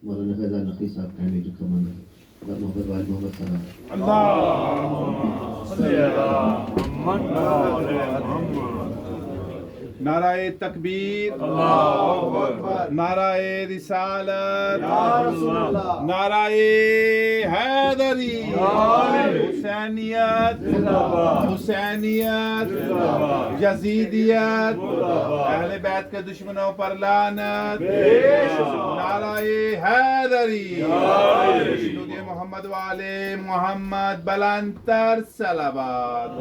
مولانا فیضان نقوی صاحب kindly to come آن محمد وال محمد سلام. نعرہ تکبیر، نعرہ رسالت، نعرہ حیدری، حسینیت، حسینیت، یزیدیت، اہل بیت کے دشمنوں پر لعنت، نعرہ حیدری، درود محمد والے محمد، بلندتر صلوات.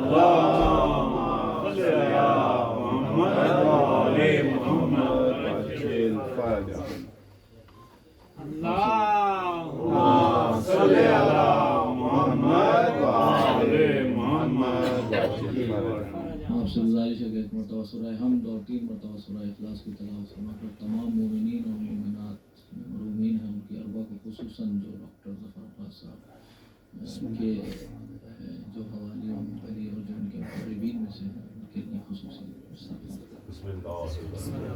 آپ سے گزارش ہے کہ ایک مرتبہ سورہ حمد اور 3 مرتبہ سورہ اخلاص کی تلاوت فرما کر تمام مومنین اور مومنات محرومین ہیں ان کی ارواح کو، خصوصاً جو ڈاکٹر ظفر عباس صاحب کے جو حوالی اور منقلی اور جو ان کے مقربین میں سے ہیں ان کے لیے خصوصی بسم اللہ. بسم اللہ.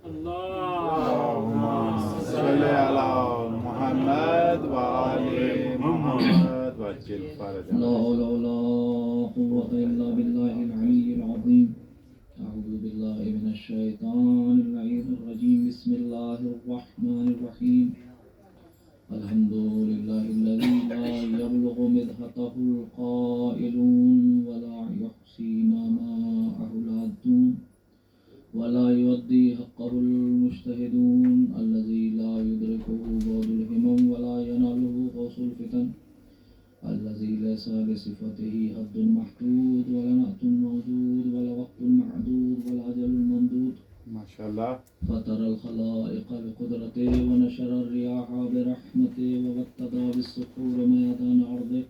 اللہم صلی علی محمد وآل محمد وعجل فرجهم. لا حول ولا قوة إلا بالله العلي العظيم. أعوذ بالله من الشيطان اللعين الرجيم. بسم الله الرحمن الرحيم. الحمد لله الذي لا يبلغ مدحته القائلون ولا يحصي نماءه العدون ولا يؤدي حقه المجتهدون الذي لا يدركه بعد الهمم ولا يناله غوث الفتن الذي ليس لصفته حد محدود ولا نعت موجود ولا وقت معدود ولا أجل ممدود. ماشاءاللہ. فطر الخلائق بقدرته ونشر الرياح برحمته وابتدى بالصخور ميدان أرضه.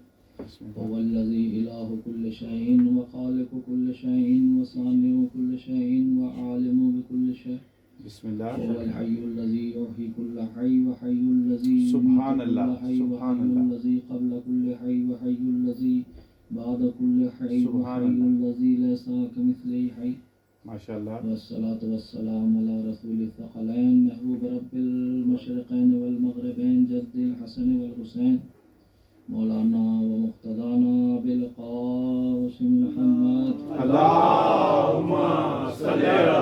هو الذي إله كل شيء وخالق كل شيء وصانع كل شيء وعالم بكل شيء. بسم اللہ. هو الحي الذي يحيي كل حي وحي الذي سبحان يميت اللہ، كل حي سبحان وحي اللہ. الذي قبل كل حي وحي الذي بعد كل حي سبحان وحي اللہ. الذي ليس كمثله حي. ماشاءاللہ. والصلاة والسلام على رسول الثقلين محبوب رب المشرقين والمغربين جد الحسن والحسين مولانا ومقتدانا بالقاسم محمد. اللہم صلی علی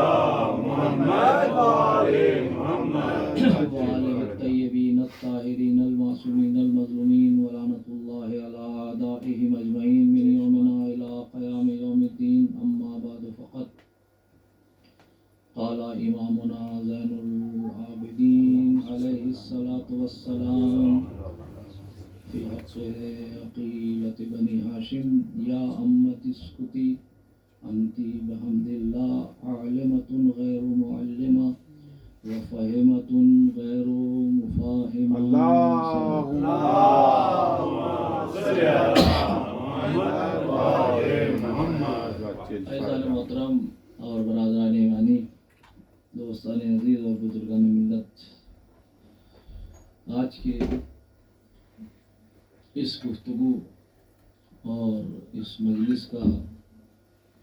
محمد وآل محمد وآله الطيبين الطاهرين المعصومين المظلومين ولعنة الله على أعدائهم أجمعين من يومنا إلى قيام يوم الدين. أما بعد فقد قال إمامنا زين العابدين عليه الصلاة والسلام في حق عقيلة بني هاشم يا أمة اسكتي أنت بحمد الله عالمة غير معلمة وفهمة غير مفاهمة. اللہم صلی علی محمد وآل محمد وعجل ایزان فرجهم. محترم اور برادران ایمانی، دوستان عزیز اور بزرگان ملت، آج کے اس گفتگو اور اس مجلس کا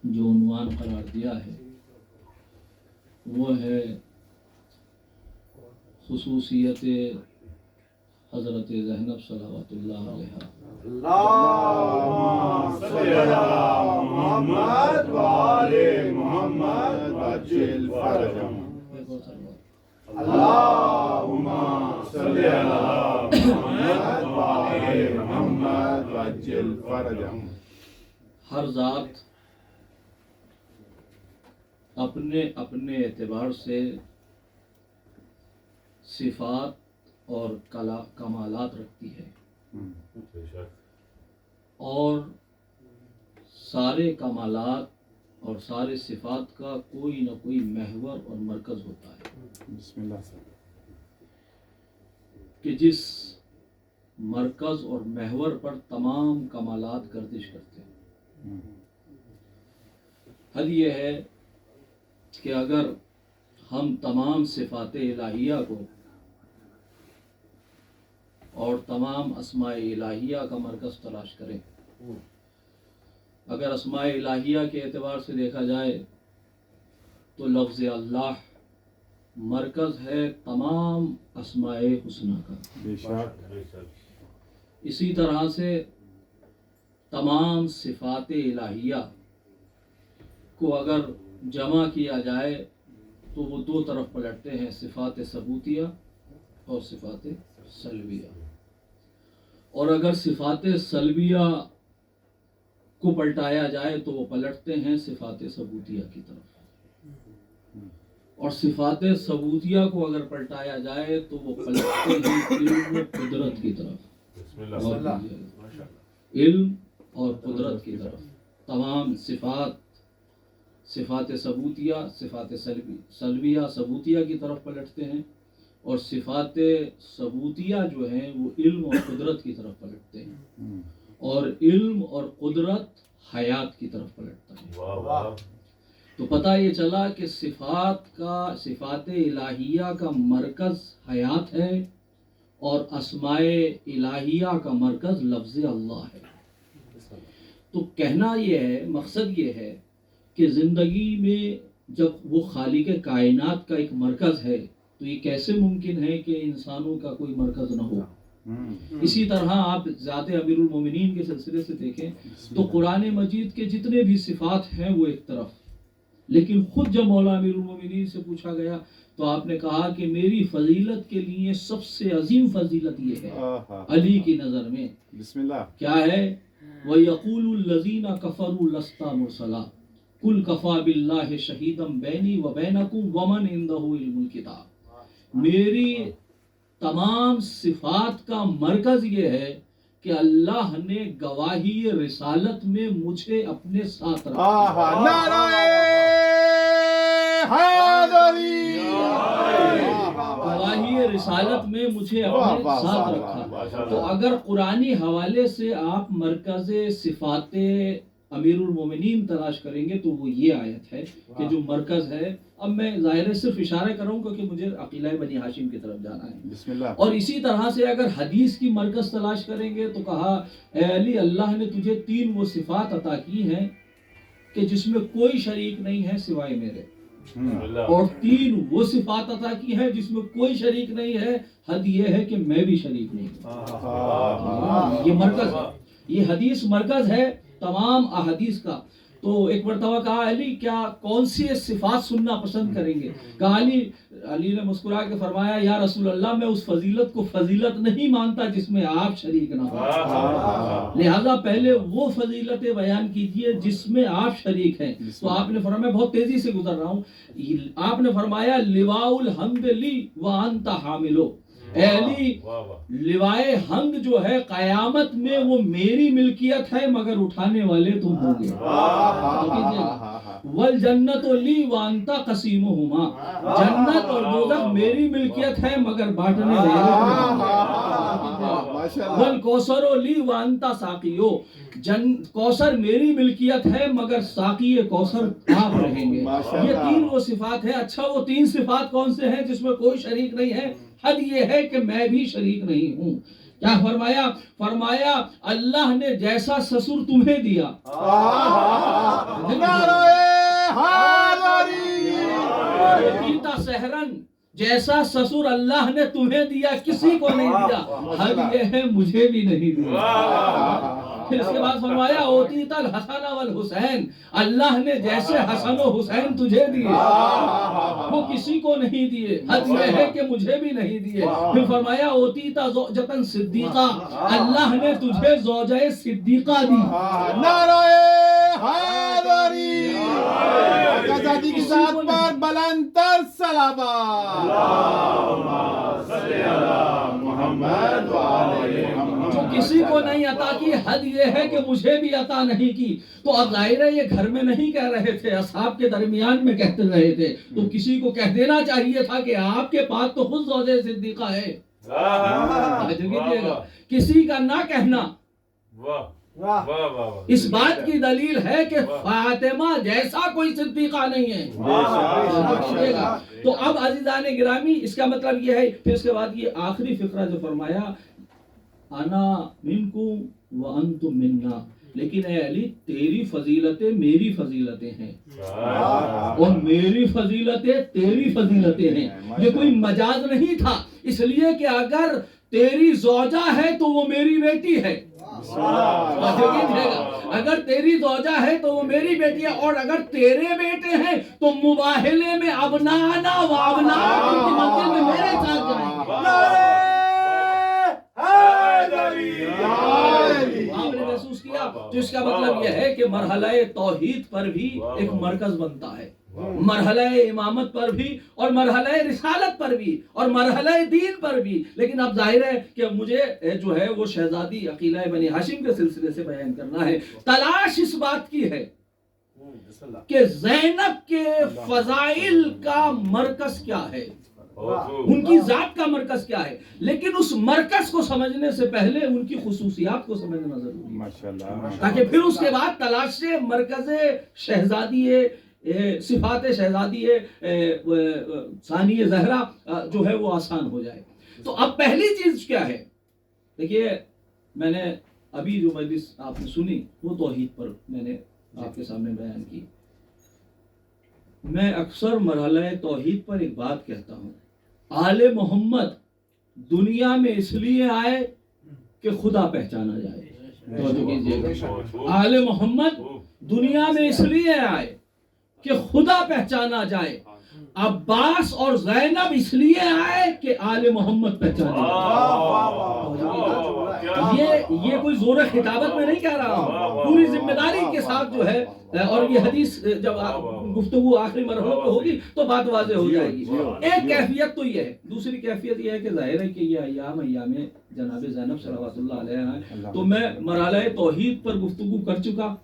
جو عنوان قرار دیا ہے وہ ہے خصوصیت حضرت زینب صلوات اللہ علیہا. اللہم صلی علی محمد وآل محمد وعجل فرجهم. اللہم صلی علی محمد وآل محمد وعجل فرجهم. ہر ذات اپنے اپنے اعتبار سے صفات اور کمالات رکھتی ہے اور سارے کمالات اور سارے صفات کا کوئی نہ کوئی محور اور مرکز ہوتا ہے. بسم اللہ کہ جس مرکز اور محور پر تمام کمالات گردش کرتے ہیں. حد یہ ہے کہ اگر ہم تمام صفات الہیہ کو اور تمام اسماء الہیہ کا مرکز تلاش کریں، اگر اسماء الہیہ کے اعتبار سے دیکھا جائے تو لفظ اللہ مرکز ہے تمام اسماء حسنہ کا. بے شک. اسی طرح سے تمام صفات الہیہ کو اگر جمع کیا جائے تو وہ دو طرف پلٹتے ہیں، صفات ثبوتیہ اور صفات سلبیہ. اور اگر صفات سلبیہ کو پلٹایا جائے تو وہ پلٹتے ہیں صفات ثبوتیہ کی طرف، اور صفات ثبوتیہ کو اگر پلٹایا جائے تو وہ پلٹتے ہیں علم و قدرت کی طرف. علم اور قدرت کی طرف. تمام صفات ثبوتیہ، صفات سلبیہ ثبوتیہ کی طرف پلٹتے ہیں، اور صفات ثبوتیہ جو ہیں وہ علم اور قدرت کی طرف پلٹتے ہیں، اور علم اور قدرت حیات کی طرف پلٹتا ہے. تو پتہ یہ چلا کہ صفات الہیہ کا مرکز حیات ہے اور اسماء الہیہ کا مرکز لفظ اللہ ہے. تو کہنا یہ ہے، مقصد یہ ہے کہ زندگی میں جب وہ خالق کائنات کا ایک مرکز ہے تو یہ کیسے ممکن ہے کہ انسانوں کا کوئی مرکز نہ ہو. اسی طرح آپ ذات امیر المومنین کے سلسلے سے دیکھیں تو قرآن مجید کے جتنے بھی صفات ہیں وہ ایک طرف، لیکن خود جب مولا امیر المومنین سے پوچھا گیا تو آپ نے کہا کہ میری فضیلت کے لیے سب سے عظیم فضیلت یہ ہے علی کی نظر میں. بسم اللہ. کیا ہے؟ وَيَقُولُ الَّذِينَ كَفَرُوا لَسْتَ مُرْسَلًا قُلْ كَفَىٰ بِاللَّهِ شَهِيدًا بَيْنِي وَبَيْنَكُمْ وَمَنْ عِندَهُ عِلْمُ الْكِتَابِ. میری تمام صفات کا مرکز یہ ہے کہ اللہ نے گواہی رسالت میں مجھے اپنے ساتھ رکھا. نعرہ حیدری. گواہی رسالت میں مجھے اپنے ساتھ رکھا. تو اگر قرآنی حوالے سے آپ مرکز صفات امیر المومنین تلاش کریں گے تو وہ یہ آیت ہے کہ جو مرکز ہے. اب میں ظاہر صرف اشارہ کروں گا کہ مجھے عقیلہ بنی ہاشم کی طرف جانا ہے. بسم اللہ. اور اسی طرح سے اگر حدیث کی مرکز تلاش کریں گے تو کہا اے علی اللہ نے تجھے 3 وہ صفات عطا کی ہیں کہ جس میں کوئی شریک نہیں ہے سوائے میرے، اور 3 وہ صفات عطا کی ہیں جس میں کوئی شریک نہیں ہے. حد یہ ہے کہ میں بھی شریک نہیں ہوں. یہ مرکز ہے، یہ حدیث مرکز ہے تمام احادیث کا. تو ایک مرتبہ کہا علی کیا کون سی صفات سننا پسند کریں گے؟ کہا علی نے مسکرا کے فرمایا یا رسول اللہ میں اس فضیلت کو فضیلت نہیں مانتا جس میں آپ شریک نہ ہو، لہذا پہلے وہ فضیلتیں بیان کیجئے جس میں آپ شریک ہیں. تو آپ نے فرمایا بہت تیزی سے گزر رہا ہوں. آپ نے فرمایا لواء الحمد لی وانت حاملو. اے علی لوائے حمد جو ہے قیامت میں وہ میری ملکیت ہے مگر اٹھانے والے تم ہوں گے. والجنت لی وانت قسیمہما. جنت اور دوزخ میری ملکیت ہے مگر بانٹنے والے. والکوثر لی وانت ساقیو. کوثر میری ملکیت ہے مگر ساقی کوثر آپ رہیں گے. یہ 3 وہ صفات ہے. اچھا وہ 3 صفات کون سے ہیں جس میں کوئی شریک نہیں ہے؟ حد یہ ہے کہ میں بھی شریک نہیں ہوں. کیا فرمایا اللہ نے جیسا سسر تمہیں دیا، سحرن جیسا سسر اللہ نے تمہیں دیا کسی کو نہیں دیا. حد یہ ہے مجھے بھی نہیں دیا. پھر اس کے بعد فرمایا اوتیت الحسن والحسین. اللہ نے جیسے حسن و حسین تجھے دیے وہ کسی کو نہیں دیے. حد یہ ہے کہ مجھے بھی نہیں دیے. پھر فرمایا اوتیت زوجۃ صدیقہ. اللہ نے تجھے زوجہ صدیقہ دی. نعرہ حیدری. آزادی کی ذات پر بلند تر صلوات. اللہم صلی علی محمد و آل محمد. کسی کو نہیں عطا کی، حد یہ ہے کہ مجھے بھی عطا نہیں کی۔ تو اب ظاہر ہے یہ گھر میں نہیں کہہ رہے تھے، اصحاب کے درمیان میں کہتے رہے تھے، تو کسی کو کہہ دینا چاہیے تھا کہ آپ کے پاس تو خود زوجہ صدیقہ ہے۔ کسی کا نہ کہنا اس بات کی دلیل ہے کہ فاطمہ جیسا کوئی صدیقہ نہیں ہے۔ تو اب عزیزان گرامی اس کا مطلب یہ ہے، پھر اس کے بعد یہ آخری فقرہ جو فرمایا، انا منکم وانتم منا، لیکن اے علی تیری فضیلتیں میری فضیلتیں ہیں اور میری فضیلتیں تیری فضیلتیں ہیں۔ یہ کوئی مجاز نہیں تھا، اس لیے کہ اگر تیری زوجہ ہے تو وہ میری بیٹی ہے، اگر تیری زوجہ ہے تو وہ میری بیٹی ہے، اور اگر تیرے بیٹے ہیں تو مباہلے میں ابنانا و ابناءکم کی منزل میں میرے ساتھ جائیں۔ آپ نے محسوس کیا؟ تو اس کا مطلب یہ ہے کہ مرحلہ توحید پر بھی ایک مرکز بنتا ہے، مرحلہ امامت پر بھی اور مرحلہ رسالت پر بھی اور مرحلہ دین پر بھی۔ لیکن اب ظاہر ہے کہ مجھے جو ہے وہ شہزادی عقیلہ بنی ہاشم کے سلسلے سے بیان کرنا ہے۔ تلاش اس بات کی ہے کہ زینب کے فضائل کا مرکز کیا ہے، ان کی ذات کا مرکز کیا ہے، لیکن اس مرکز کو سمجھنے سے پہلے ان کی خصوصیات کو سمجھنا ضروری ہے، تاکہ پھر اس کے بعد تلاش مرکز شہزادی صفات شہزادی ثانی زہرا جو ہے وہ آسان ہو جائے۔ تو اب پہلی چیز کیا ہے؟ دیکھیے میں نے ابھی جو مجلس آپ نے سنی وہ توحید پر میں نے آپ کے سامنے بیان کی۔ میں اکثر مرحلہ توحید پر ایک بات کہتا ہوں، آل محمد دنیا میں اس لیے آئے کہ خدا پہچانا جائے۔ آل محمد دنیا میں اس لیے آئے کہ خدا پہچانا جائے۔ عباس اور زینب اس لیے آئے کہ آل محمد پہچانا جائے۔ یہ کوئی زور خطابت میں نہیں کہہ رہا ہوں، پوری ذمہ داری کے ساتھ جو ہے، اور یہ حدیث جب گفتگو آخری مرحلوں پہ ہوگی تو بات واضح ہو جائے گی۔ ایک کیفیت تو یہ ہے، دوسری کیفیت یہ ہے کہ ظاہر ہے کہ یہ ایام جناب زینب صلوات اللہ علیہ ہیں، تو میں مرحلہ توحید پر گفتگو کر چکا،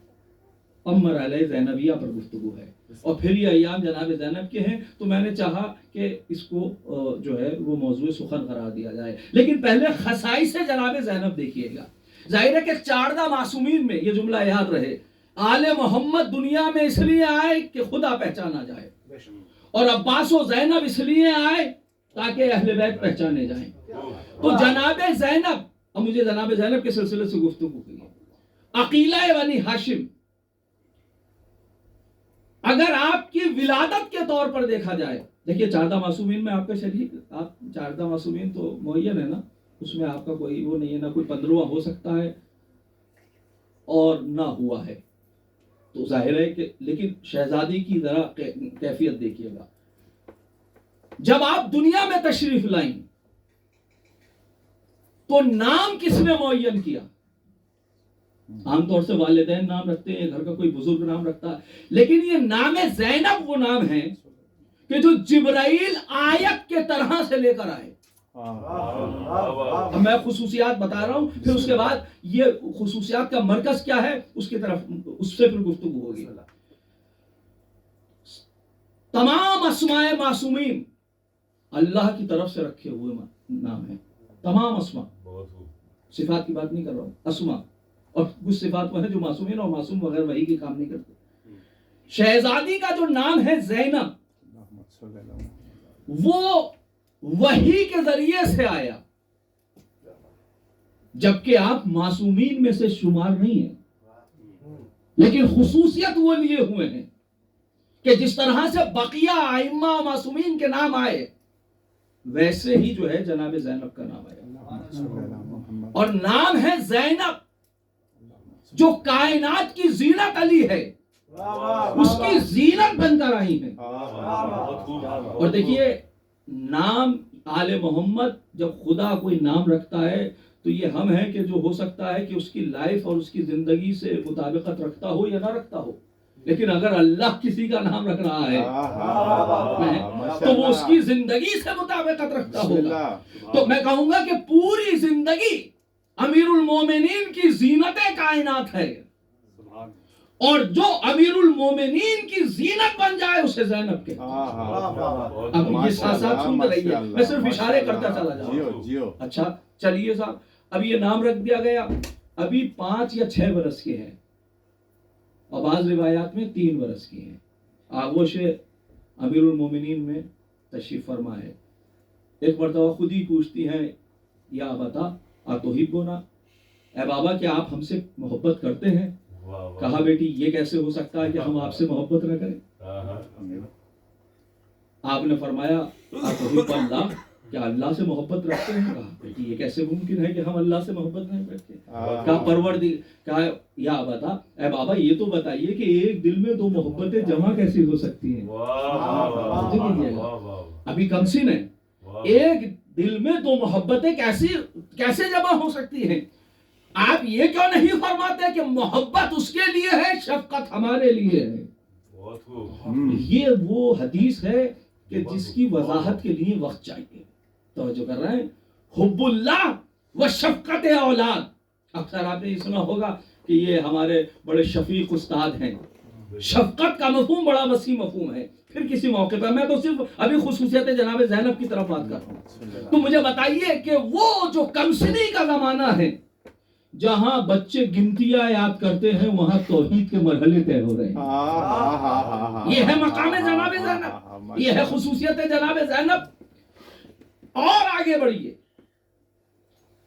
اب مرحلہ زینبیہ پر گفتگو ہے، اور پھر یہ ایام جناب زینب کے ہیں، تو میں نے چاہا کہ اس کو جو ہے وہ موضوع سخن قرار دیا جائے۔ لیکن پہلے خصائص جناب زینب دیکھیے گا۔ ظاہر ہے کہ 14 معصومین میں یہ جملہ یاد رہے، آل محمد دنیا میں اس لیے آئے کہ خدا پہچانا جائے، اور عباس و زینب اس لیے آئے تاکہ اہل بیت پہچانے جائیں۔ تو جناب زینب، اب مجھے جناب زینب کے سلسلے سے گفتگو کی، عقیلہ بنی ہاشم، اگر آپ کی ولادت کے طور پر دیکھا جائے، دیکھیے 14 معصومین میں آپ کا شریک، آپ 14 معصومین تو معین ہے نا، اس میں آپ کا کوئی وہ نہیں ہے، نہ کوئی 15واں ہو سکتا ہے اور نہ ہوا ہے، تو ظاہر ہے کہ لیکن شہزادی کی ذرا کیفیت دیکھیے گا۔ جب آپ دنیا میں تشریف لائیں تو نام کس نے معین کیا؟ عام طور سے والدین نام رکھتے ہیں، گھر کا کوئی بزرگ نام رکھتا ہے، لیکن یہ نام زینب وہ نام ہے کہ جو جبرائیل آیت کے طرح سے لے کر آئے۔ میں خصوصیات بتا رہا ہوں، پھر اس کے بعد یہ خصوصیات کا مرکز کیا ہے اس کی طرف، اس سے پھر گفتگو ہوگی۔ تمام اسماء معصومین اللہ کی طرف سے رکھے ہوئے نام ہیں، تمام اسماء، صفات کی بات نہیں کر رہا ہوں، اسماء، اور کچھ صفات وہ ہیں جو معصومین اور معصوم بغیر وحی کے کام نہیں کرتے۔ شہزادی کا جو نام ہے زینب، وہ وحی کے ذریعے سے آیا، جبکہ آپ معصومین میں سے شمار نہیں ہیں، لیکن خصوصیت وہ لیے ہوئے ہیں کہ جس طرح سے بقیہ ائمہ معصومین کے نام آئے ویسے ہی جو ہے جناب زینب کا نام آیا، اور نام ہے زینب جو کائنات کی زینت علی ہے، اس کی زینت بن کر آئی ہے۔ اور دیکھیے نام آل محمد، جب خدا کوئی نام رکھتا ہے تو یہ ہم ہیں کہ جو ہو سکتا ہے کہ اس کی لائف اور اس کی زندگی سے مطابقت رکھتا ہو یا نہ رکھتا ہو، لیکن اگر اللہ کسی کا نام رکھ رہا ہے تو وہ اس کی زندگی سے مطابقت رکھتا ہوگا۔ تو میں کہوں گا کہ پوری زندگی امیر المومنین کی زینت کائنات ہے، اور جو امیر المومنین کی زینت بن جائے اسے زینب کہتے ہیں۔ اب یہ ساتھ ساتھ سنتے رہیے، میں صرف اشارے کرتا چلا جاؤں۔ اچھا چلیے صاحب، اب یہ نام رکھ دیا گیا، ابھی 5 یا 6 برس کے ہیں، اور بعض روایات میں 3 برس کی ہیں۔ آغوش امیر المومنین میں تشریف فرما ہے۔ ایک مرتبہ خود ہی پوچھتی ہیں، یا بتا اتحبنا، اے بابا کیا آپ ہم سے محبت کرتے ہیں؟ کہا بیٹی یہ کیسے ہو سکتا ہے کہ ہم آپ سے محبت نہ کریں؟ آپ نے فرمایا اتحب اللہ، کیا اللہ سے محبت رکھتے ہیں؟ کہا بیٹی یہ کیسے ممکن ہے کہ ہم اللہ سے محبت نہیں رکھتے؟ کہا پروردگار، کہا یا بتا اے بابا یہ تو بتائیے کہ ایک دل میں 2 محبتیں جمع کیسی ہو سکتی ہیں؟ ابھی کم سن ہے، ایک دل میں 2 محبتیں کیسے جمع ہو سکتی ہیں؟ آپ یہ کیوں نہیں فرماتے کہ محبت اس کے لیے ہے، شفقت ہمارے لیے ہے؟ یہ وہ حدیث ہے کہ جس کی وضاحت کے لیے وقت چاہیے۔ توجہ کر رہے ہیں؟ حب اللہ و شفقت اولاد، اکثر آپ نے یہ سنا ہوگا کہ یہ ہمارے بڑے شفیق استاد ہیں۔ شفقت کا مفہوم بڑا وسیع مفہوم ہے، پھر کسی موقع پر میں تو صرف ابھی خصوصیت جناب زینب کی طرف بات کر رہا ہوں۔ تو مجھے بتائیے کہ وہ جو کمسنی کا زمانہ ہے، جہاں بچے گنتیاں یاد کرتے ہیں، وہاں توحید کے مرحلے طے ہو رہے ہیں۔ یہ ہے مقام جناب زینب، یہ ہے خصوصیت جناب زینب۔ اور آگے بڑھیے،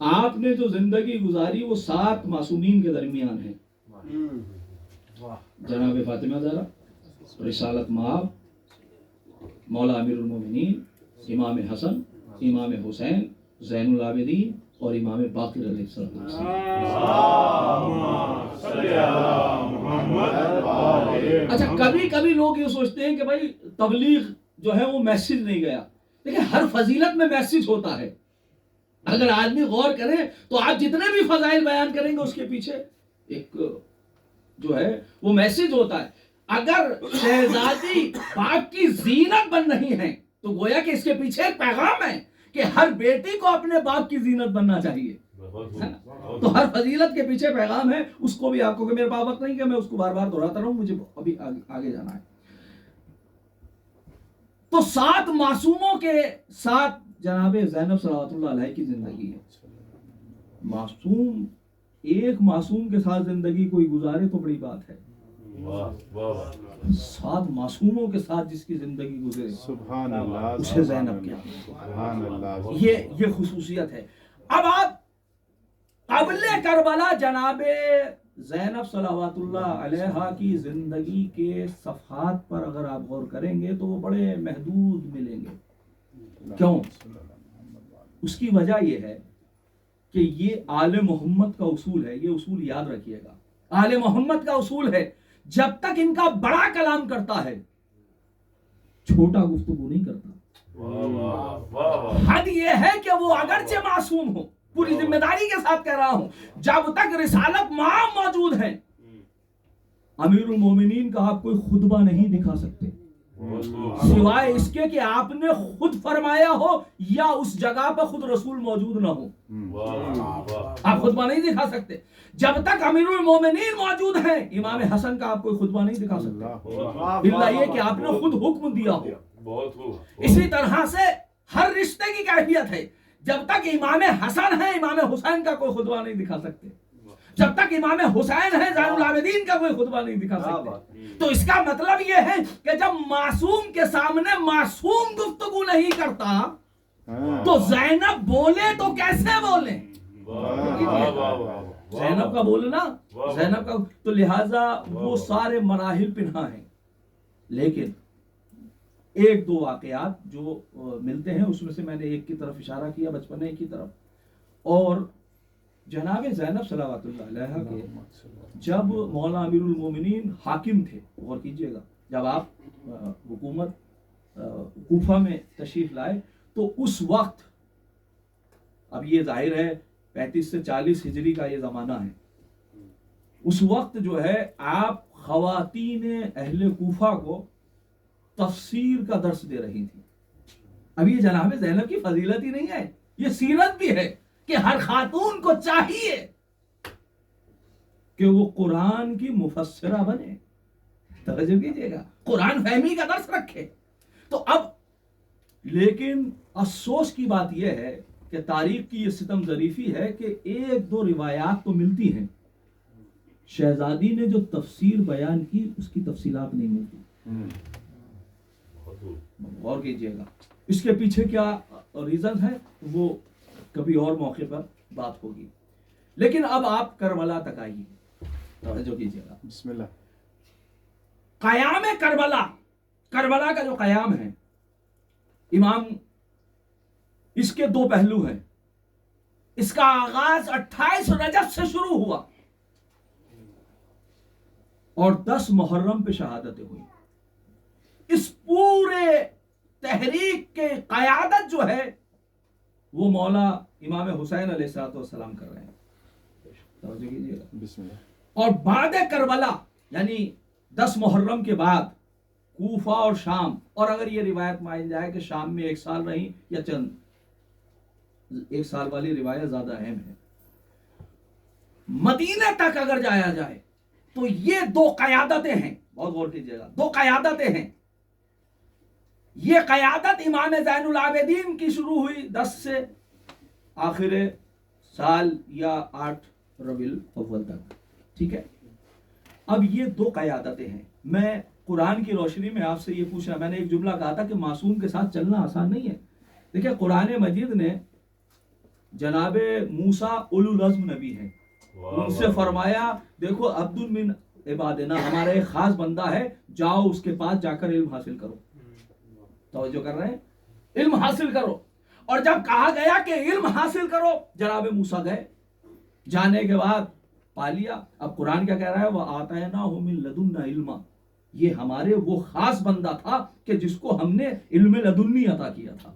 آپ نے جو زندگی گزاری وہ 7 معصومین کے درمیان ہے۔ جناب فاطمہ زہرا، رسالت مآب، مولا امیر المومنین، امام حسن، امام حسین، زین العابدین اور امام باقر علیہ السلام۔ اچھا کبھی لوگ یہ سوچتے ہیں کہ بھائی تبلیغ جو ہے وہ میسج نہیں گیا، لیکن ہر فضیلت میں میسج ہوتا ہے۔ اگر آدمی غور کرے تو آپ جتنے بھی فضائل بیان کریں گے اس کے پیچھے ایک جو ہے وہ میسج ہوتا ہے۔ اگر شہزادی پاک کی زینت بن رہی ہیں تو گویا کہ اس کے پیچھے ایک پیغام ہے کہ ہر بیٹی کو اپنے باپ کی زینت بننا چاہیے۔ تو ہر فضیلت کے پیچھے پیغام ہے، اس کو بھی آپ کو، کہ میرے پاس وقت نہیں کہ میں اس کو بار بار دہراتا رہوں، مجھے ابھی آگے جانا ہے۔ تو 7 معصوموں کے ساتھ جناب زینب صلوات اللہ علیہ کی زندگی ہے۔ معصوم، ایک معصوم کے ساتھ زندگی کوئی گزارے تو بڑی بات ہے، 7 معصوموں کے ساتھ جس کی زندگی گزرے سبحان اللہ، اسے زینب کہتے ہیں۔ سبحان اللہ، یہ خصوصیت ہے۔ اب آپ قبل کربلا جناب زینب صلوات اللہ علیہ کی زندگی کے صفحات پر اگر آپ غور کریں گے تو وہ بڑے محدود ملیں گے۔ کیوں؟ اس کی وجہ یہ ہے کہ یہ آل محمد کا اصول ہے، یہ اصول یاد رکھیے گا، آل محمد کا اصول ہے، جب تک ان کا بڑا کلام کرتا ہے چھوٹا گفتگو نہیں کرتا۔ حد یہ ہے کہ وہ اگرچہ معصوم ہو، پوری ذمہ داری کے ساتھ کہہ رہا ہوں، جب تک رسالت مآب موجود ہے امیر المومنین کا آپ کوئی خطبہ نہیں دکھا سکتے سوائے اس کے کہ آپ نے خود فرمایا ہو یا اس جگہ پہ خود رسول موجود نہ ہو۔ آپ خطبہ نہیں دکھا سکتے جب تک امیر المومنین موجود ہیں۔ امام حسن کا آپ کوئی خطبہ نہیں دکھا سکتے الا یہ کہ آپ نے خود حکم دیا ہو۔ اسی طرح سے ہر رشتے کی کیفیت ہے، جب تک امام حسن ہے امام حسین کا کوئی خطبہ نہیں دکھا سکتے، جب تک امام حسین ہے زین العابدین کا کوئی خطبہ نہیں دکھا سکتے۔ تو اس کا مطلب یہ ہے کہ جب معصوم کے سامنے معصوم گفتگو نہیں کرتا تو زینب بولے تو کیسے بولیں؟ زینب کا بولنا، زینب کا، تو لہٰذا وہ سارے مراحل پنہا ہیں۔ لیکن 1-2 واقعات جو ملتے ہیں اس میں سے میں نے ایک کی طرف اشارہ کیا، بچپنے کی طرف، اور جناب زینب صلوات اللہ علیہ کے جب مولا امیر المومنین حاکم تھے، غور کیجئے گا، جب آپ حکومت کوفہ میں تشریف لائے تو اس وقت، اب یہ ظاہر ہے 35 سے 40 ہجری کا یہ زمانہ ہے، اس وقت جو ہے آپ خواتین اہل کوفہ کو تفسیر کا درس دے رہی تھی۔ اب یہ جناب زینب کی فضیلت ہی نہیں ہے، یہ سیرت بھی ہے کہ ہر خاتون کو چاہیے کہ وہ قرآن کی مفسرہ بنے. توجہ کیجیے گا, قرآن فہمی کا درس رکھے. تو اب لیکن افسوس کی بات یہ ہے کہ تاریخ کی یہ ستم ظریفی ہے کہ ایک دو روایات تو ملتی ہیں, شہزادی نے جو تفسیر بیان کی اس کی تفصیلات نہیں ملتی. غور کیجیے گا, اس کے پیچھے کیا ریزن ہے وہ کبھی اور موقع پر بات ہوگی. لیکن اب آپ کربلا تک آئیے, توجہ کیجیے گا. بسم اللہ. قیام کربلا, کربلا کا جو قیام ہے امام, اس کے دو پہلو ہیں. اس کا آغاز 28 رجب سے شروع ہوا اور 10 محرم پہ شہادتیں ہوئی. اس پورے تحریک کے قیادت جو ہے وہ مولا امام حسین علیہ السلام کر رہے ہیں. توجہ کیجیے گا. بسم اللہ. اور بعد کربلا یعنی 10 محرم کے بعد کوفہ اور شام, اور اگر یہ روایت مان جائے کہ شام میں 1 سال رہی یا چند 1 سال والی روایت زیادہ اہم ہے, مدینہ تک اگر جایا جائے تو یہ 2 قیادتیں ہیں. بہت غور کیجیے گا, 2 قیادتیں ہیں. یہ قیادت امام زین العابدین کی شروع ہوئی 10 سے آخر سال یا 8 ربیع الاول تک. ٹھیک ہے. اب یہ 2 قیادتیں ہیں. میں قرآن کی روشنی میں آپ سے یہ پوچھنا, میں نے ایک جملہ کہا تھا کہ معصوم کے ساتھ چلنا آسان نہیں ہے. دیکھیں قرآن مجید نے جناب موسیٰ اولو العزم نبی ہیں, ان سے فرمایا دیکھو عبد من عبادنا, ہمارا ایک خاص بندہ ہے, جاؤ اس کے پاس جا کر علم حاصل کرو. توجہ کر رہے ہیں, علم حاصل کرو. اور جب کہا گیا کہ علم حاصل کرو, جناب موسیٰ گئے, جانے کے بعد پا لیا. اب قرآن کیا کہہ رہا ہے, وَآتَيْنَاهُ مِن لَدُنَّا عِلْمًا, یہ ہمارے وہ خاص بندہ تھا کہ جس کو ہم نے علم لدنی عطا کیا تھا.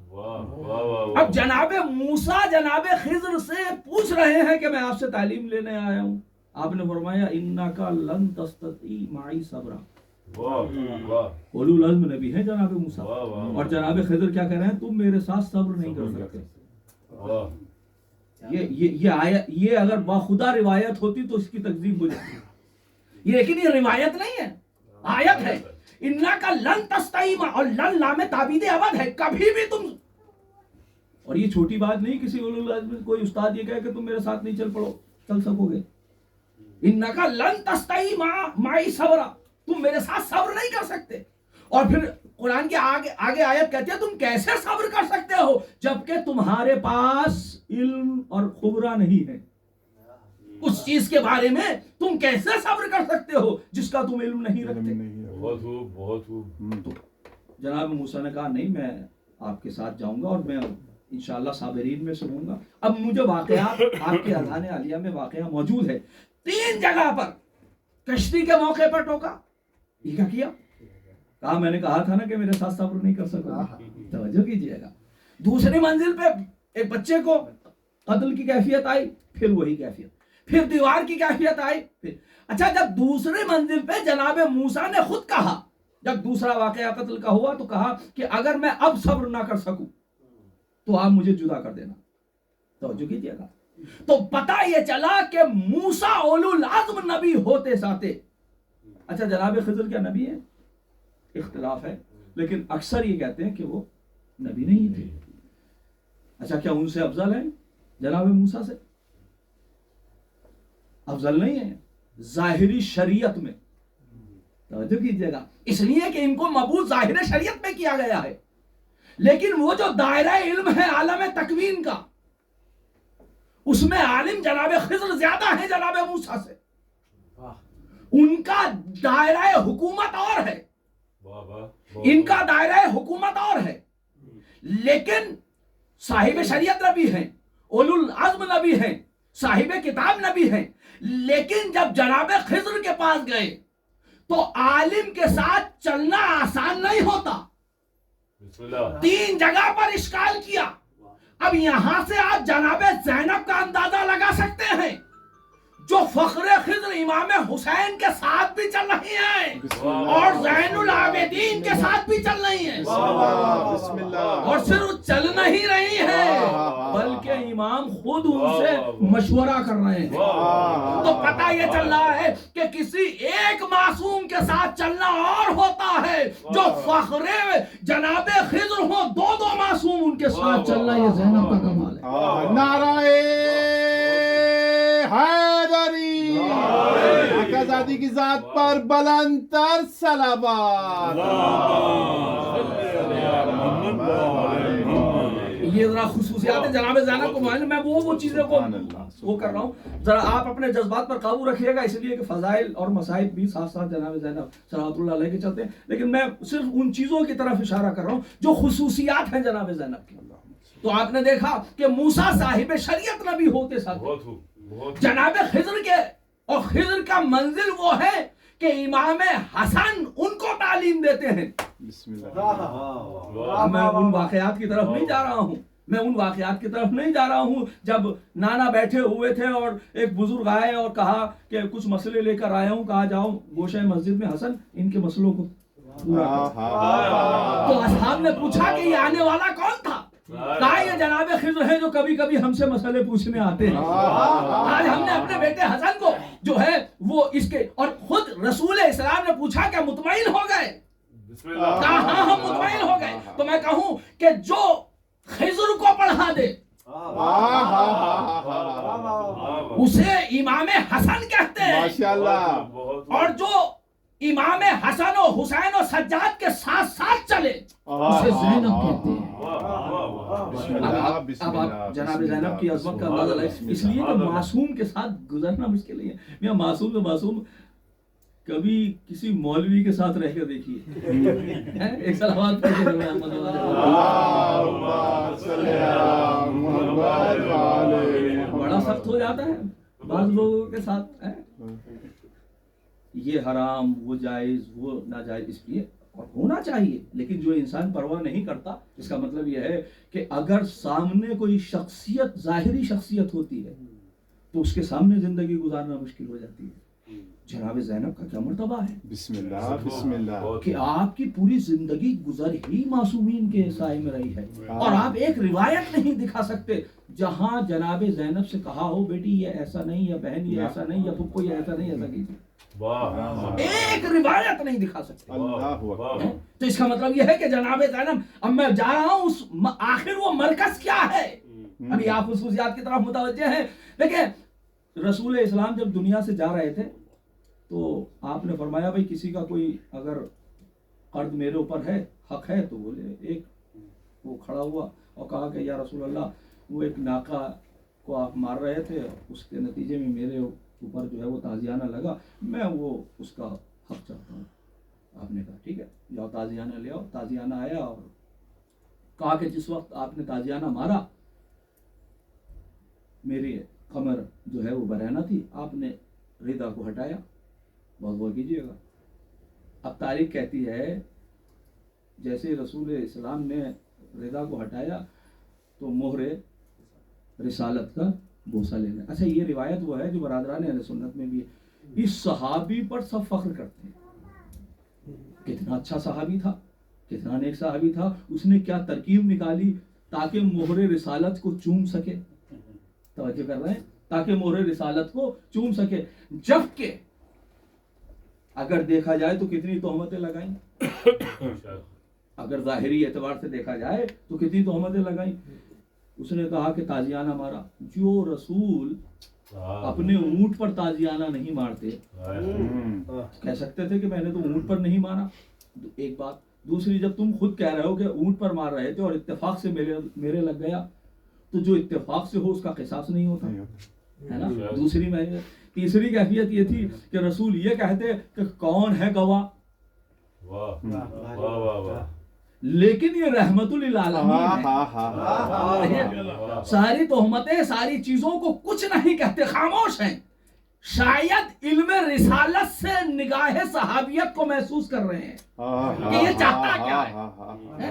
اب جناب موسیٰ جناب خضر سے پوچھ رہے ہیں کہ میں آپ سے تعلیم لینے آیا ہوں. آپ نے فرمایا اِنَّكَ لَن تَسْتَطِيعَ مَعِي صَبْرًا. اولو العزم نبی ہیں جناب موسیٰ, اور جناب خضر کیا کہہ رہے ہیں, تم میرے ساتھ صبر نہیں کر سکتے. یہ اگر باخدا روایت ہوتی تو اس کی تکذیب ہو جاتی. لیکن یہ روایت نہیں ہے, آیت ہے. اِنَّكَ لَن تَسْتَطِيعَ, اور لن لام تابید ابد ہے, کبھی بھی تم. اور یہ چھوٹی بات نہیں, کسی اولو العزم کوئی استاد یہ کہے کہ تم میرے ساتھ نہیں چل سکو گے. اِنَّكَ لَن تَسْتَطِيعَ مَعِي صَبْرًا, تم میرے ساتھ صبر نہیں کر سکتے. اور پھر قرآن کے آگے آیت کہتی ہے تم کیسے صبر کر سکتے ہو جبکہ تمہارے پاس علم اور خبرہ نہیں ہے. اس چیز کے بارے میں تم کیسے صبر کر سکتے ہو جس کا تم علم نہیں رکھتے. تو جناب موسیٰ نے کہا نہیں, میں آپ کے ساتھ جاؤں گا اور میں انشاءاللہ صابرین میں سے ہوں گا. اب مجھے واقعات آپ کے اذہان عالیہ میں واقعہ موجود ہے. 3 جگہ پر کشتی کے موقع پر ٹوکا, یہ کیا کیا, کہا میں نے کہا تھا نا کہ میرے ساتھ صبر نہیں کر سکا. توجہ کیجیے گا. دوسری منزل پہ ایک بچے کو قتل کی کیفیت آئی, پھر وہی کیفیت, پھر دیوار کی کیفیت آئی, پھر اچھا جب دوسری منزل پہ جناب موسیٰ نے خود کہا, جب دوسرا واقعہ قتل کا ہوا تو کہا کہ اگر میں اب صبر نہ کر سکوں تو آپ مجھے جدا کر دینا. توجہ کیجیے گا. تو پتہ یہ چلا کہ موسیٰ اولو العزم نبی ہوتے ساتے. اچھا جناب خضر کیا نبی ہے؟ اختلاف ہے, لیکن اکثر یہ کہتے ہیں کہ وہ نبی نہیں تھے. اچھا کیا ان سے افضل ہے جناب موسیٰ سے؟ افضل نہیں ہے ظاہری شریعت میں. توجہ کیجیے گا. اس لیے کہ ان کو مبعوث ظاہر شریعت میں کیا گیا ہے, لیکن وہ جو دائرہ علم ہے عالم تکوین کا, اس میں عالم جناب خضر زیادہ ہے جناب موسیٰ سے. ان کا دائرہ حکومت اور ہے, ان کا دائرہ حکومت اور ہے, لیکن صاحب شریعت نبی ہیں, اولو العزم نبی ہیں, صاحب کتاب نبی ہیں. لیکن جب جناب خضر کے پاس گئے تو عالم کے ساتھ چلنا آسان نہیں ہوتا. 3 جگہ پر اشکال کیا. اب یہاں سے آپ جناب زینب کا اندازہ لگا سکتے ہیں جو فخر خضر امام حسین کے ساتھ بھی چل رہی ہیں اور زین العابدین کے ساتھ بھی چل رہی ہیں, اور صرف چل نہیں رہی ہیں بلکہ امام خود ان سے مشورہ کر رہے ہیں. تو پتہ یہ چل رہا ہے کہ کسی ایک معصوم کے ساتھ چلنا اور ہوتا ہے جو فخر جناب خضر ہو، دو معصوم ان کے ساتھ چلنا یہ زینب کا کمال ہے. نعرہ حیدری، آقا زادی کی ذات پر بلند تر صلوات. یہ ذرا خصوصیات جناب زینب کو معلوم. میں وہ چیزیں کو وہ کر رہا ہوں، ذرا آپ اپنے جذبات پر قابو رکھیے گا، اس لیے کہ فضائل اور مصائب بھی ساتھ ساتھ جناب زینب صلوات اللہ علیہ کے چلتے ہیں. لیکن میں صرف ان چیزوں کی طرف اشارہ کر رہا ہوں جو خصوصیات ہیں جناب زینب کی. تو آپ نے دیکھا کہ موسیٰ صاحب شریعت نبی ہوتے ساتھ جناب خضر کے، اور خضر کا منزل وہ ہے کہ امام حسن ان کو تعلیم دیتے ہیں. بسم اللہ. میں ان واقعات کی طرف نہیں جا رہا ہوں جب نانا بیٹھے ہوئے تھے اور ایک بزرگ آئے اور کہا کہ کچھ مسئلے لے کر آیا ہوں، کہا جاؤ گوشہ مسجد میں حسن ان کے مسئلوں کو پورا کرو. تو اصحاب نے پوچھا کہ یہ آنے والا کون تھا؟ کہا یہ جناب خضر ہے جو کبھی کبھی ہم سے مسئلے پوچھنے آتے ہیں. آج ہم نے اپنے بیٹے حسن کو جو ہے وہ اس کے، اور خود رسول اسلام نے پوچھا کہ مطمئن ہو گئے؟ کہا ہاں ہم مطمئن ہو گئے. تو میں کہوں کہ جو خضر کو پڑھا دے اسے امام حسن کہتے ہیں، ماشاءاللہ. اور جو امام حسن و حسین و سجاد کے ساتھ ساتھ چلے اسے زینب کہتے ہیں. اب آپ جناب زینب کی عظمت کا اندازہ لائیں. اس لیے کہ معصوم کے ساتھ گزرنا مشکل نہیں ہے. میاں معصوم سے معصوم کبھی کسی مولوی کے ساتھ رہ کر دیکھیے، ایک سلامات پڑھ کے بڑا سخت ہو جاتا ہے بعض لوگوں کے ساتھ. یہ حرام، وہ جائز، وہ ناجائز، اس لیے اور ہونا چاہیے. لیکن جو انسان پرواہ نہیں کرتا، اس کا مطلب یہ ہے کہ اگر سامنے کوئی شخصیت، ظاہری شخصیت ہوتی ہے تو اس کے سامنے زندگی گزارنا مشکل ہو جاتی ہے. جناب زینب کا کیا مرتبہ ہے، بسم اللہ بسم اللہ، کہ آپ کی پوری زندگی گزر ہی معصومین کے سائے میں رہی ہے. اور آپ ایک روایت نہیں دکھا سکتے جہاں جناب زینب سے کہا ہو بیٹی یہ ایسا نہیں، یا بہن یہ ایسا نہیں، یا پھپھو یہ ایسا نہیں، ایسا کیجیے. ایک روایت نہیں دکھا سکتے. تو اس کا مطلب یہ ہے کہ جناب زینب، اب میں جا رہا ہوں آخر وہ مرکز کیا ہے. ابھی آپ خصوصیات کی طرف متوجہ ہیں. دیکھیں رسول اسلام جب دنیا سے جا رہے تھے تو آپ نے فرمایا بھائی کسی کا کوئی اگر قرض میرے اوپر ہے، حق ہے تو بولے. ایک وہ کھڑا ہوا اور کہا کہ یا رسول اللہ وہ ایک ناقہ کو آپ مار رہے تھے، اس کے نتیجے میں میرے اوپر جو ہے وہ تازیانہ لگا، میں وہ اس کا حق چاہتا ہوں. آپ نے کہا ٹھیک ہے جاؤ تازیانہ لے آؤ. تازیانہ آیا اور کہا کہ جس وقت آپ نے تازیانہ مارا میری کمر جو ہے وہ برہنہ تھی، آپ نے ردا کو ہٹایا. بہت غور کیجیے گا. اب تاریخ کہتی ہے جیسے رسول اسلام نے ردا کو ہٹایا تو مہر رسالت کا بوسہ لینا. اچھا یہ روایت وہ ہے جو برادران اہل سنت میں بھی ہے. اس صحابی پر سب فخر کرتے ہیں، کتنا اچھا صحابی تھا، کتنا نیک صحابی تھا. اس نے کیا ترکیب نکالی تاکہ مہر رسالت کو چوم سکے. توجہ کر رہے ہیں؟ تاکہ مہر رسالت کو چوم سکے. جبکہ اگر دیکھا جائے تو کتنی تہمتیں لگائیں، اگر ظاہری اعتبار سے دیکھا جائے تو کتنی تہمتیں لگائیں. اس نے کہا کہ تازیانہ مارا. جو رسول اپنے اونٹ پر تازیانہ نہیں مارتے، کہہ سکتے تھے کہ میں نے تو اونٹ پر نہیں مارا. ایک بات. دوسری، جب تم خود کہہ رہے ہو کہ اونٹ پر مار رہے تھے اور اتفاق سے میرے لگ گیا، تو جو اتفاق سے ہو اس کا قصاص نہیں ہوتا ہے نا. دوسری میں تیسری کیفیت یہ تھی کہ رسول یہ کہتے کہ کون ہے گواہ، لیکن یہ رحمت للعالمین ہے. ساری تہمتیں، ساری چیزوں کو کچھ نہیں کہتے، خاموش ہیں. شاید علم رسالت سے نگاہ صحابیت کو محسوس کر رہے ہیں کہ یہ چاہتا کیا ہے.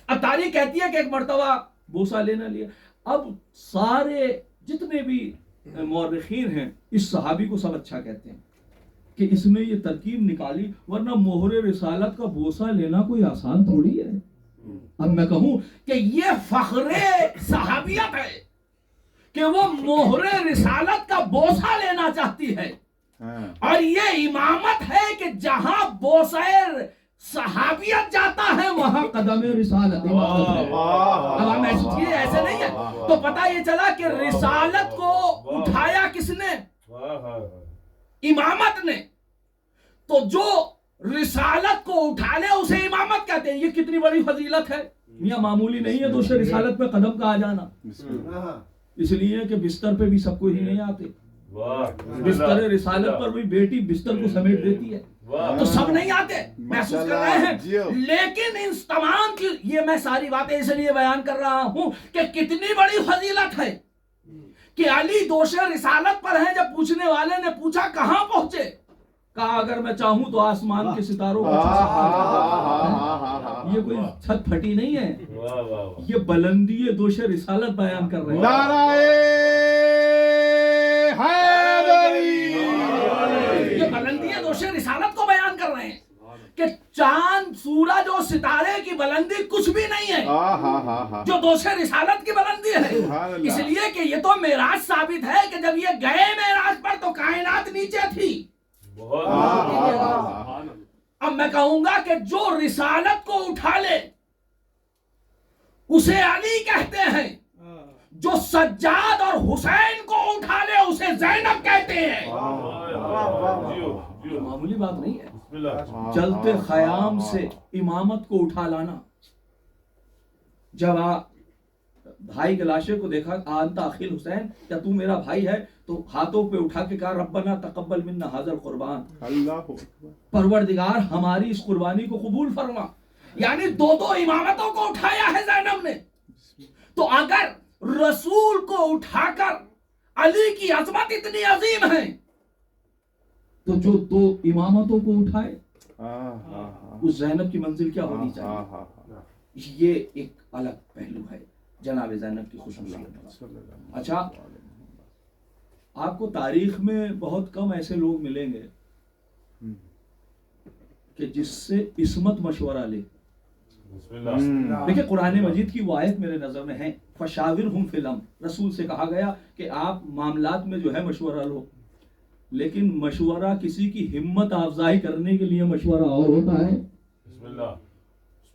اب تاریخ کہتی ہے کہ ایک مرتبہ بوسہ لینا لیا. اب سارے جتنے بھی مورخین ہیں اس صحابی کو سب اچھا کہتے ہیں کہ اس نے یہ ترکیب نکالی، ورنہ مہر رسالت کا بوسہ لینا کوئی آسان تھوڑی ہے. اب میں کہوں کہ یہ فخر صحابیت ہے کہ وہ مہر رسالت کا بوسہ لینا چاہتی ہے، اور یہ امامت ہے کہ جہاں بوسہ صحابیت جاتا ہے وہاں قدم رسالت امامت ہے۔ اب ہم ایسے نہیں ہے تو پتہ یہ چلا کہ رسالت کو اٹھایا کس نے؟ امامت نے۔ تو جو رسالت کو اٹھا لے اسے امامت کہتے ہیں۔ یہ کتنی بڑی فضیلت ہے، میاں معمولی نہیں ہے دوسرے رسالت پہ قدم کا آ جانا، اس لیے کہ بستر پہ بھی سب کو ہی نہیں آتے۔ بستر رسالت پر بھی بیٹی بستر کو سمیٹ دیتی ہے تو سب نہیں آتے، محسوس کر رہے ہیں۔ لیکن ان تمام کی یہ میں ساری باتیں اس لیے بیان کر رہا ہوں کہ کتنی بڑی فضیلت ہے کہ علی دوش رسالت پر ہیں۔ جب پوچھنے والے نے پوچھا کہاں پہنچے، کہا اگر میں چاہوں تو آسمان کے ستاروں کو چھو سکتا ہوں۔ یہ کوئی چھت پھٹی نہیں ہے، یہ بلندی دوش رسالت بیان کر رہے ہیں۔ نعرہ حیدری، یہ بلندی دوش رسالت کو بیان کر رہے ہیں کہ چاند سورج اور ستارے کی بلندی کچھ بھی نہیں ہے جو دوش رسالت کی بلندی ہے۔ اس لیے کہ یہ تو معراج ثابت ہے کہ جب یہ گئے معراج پر تو کائنات نیچے تھی۔ اب میں کہوں گا کہ جو رسالت کو اٹھا لے اسے علی کہتے ہیں، جو سجاد اور حسین کو اٹھا لے اسے زینب کہتے ہیں۔ معمولی بات نہیں ہے، چلتے خیام سے امامت کو اٹھا لانا۔ جب بھائی کے لاشے کو دیکھا، آنتا اخیل حسین، کیا تو میرا بھائی ہے؟ تو ہاتھوں پہ اٹھا کے کہا ربنا تقبل منا ھذا القربان، اللہ پروردگار ہماری اس قربانی کو قبول فرما۔ یعنی دو امامتوں کو اٹھایا ہے زینب نے۔ تو اگر رسول کو اٹھا کر علی کی عظمت اتنی عظیم ہے تو جو دو امامتوں کو اٹھائے اس زینب کی منزل کیا ہونی چاہیے؟ یہ ایک الگ پہلو ہے جناب زینب کی خصوصیت۔ اچھا، آپ کو تاریخ میں بہت کم ایسے لوگ ملیں گے کہ جس سے عصمت مشورہ لے۔ دیکھیں قرآن مجید کی وہ آیت میرے نظر میں ہے، فشاورہم فی الامر، رسول سے کہا گیا کہ آپ معاملات میں جو ہے مشورہ لو، لیکن مشورہ کسی کی ہمت افزائی کرنے کے لیے مشورہ اور ہوتا ہے، بسم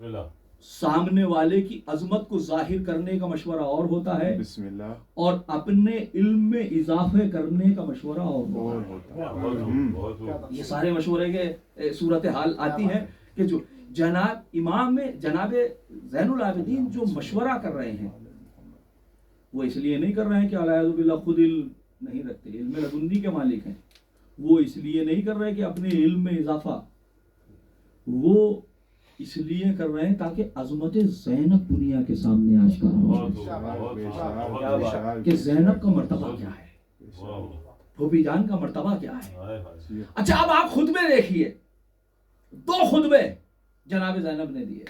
اللہ، سامنے والے کی عظمت کو ظاہر کرنے کا مشورہ اور ہوتا ہے، بسم اللہ، اور اپنے علم میں اضافے کرنے کا مشورہ اور ہوتا ہے۔ یہ سارے مشورے کے صورتحال آتی ہے کہ جو جناب امام میں جناب زین العابدین جو مشورہ کر رہے ہیں وہ اس لیے نہیں کر رہے ہیں کہ علیہ باللہ خود علم نہیں رکھتے، علم لدنی کے مالک ہیں، وہ اس لیے نہیں کر رہے کہ اپنے علم میں اضافہ، وہ اس لیے کر رہے ہیں تاکہ عظمت زینب دنیا کے سامنے آشکار ہو کہ زینب کا مرتبہ کیا ہے، پھوپھی جان کا مرتبہ کیا ہے۔ اچھا اب آپ خطبے دیکھیے، 2 خطبے جناب زینب نے دیے۔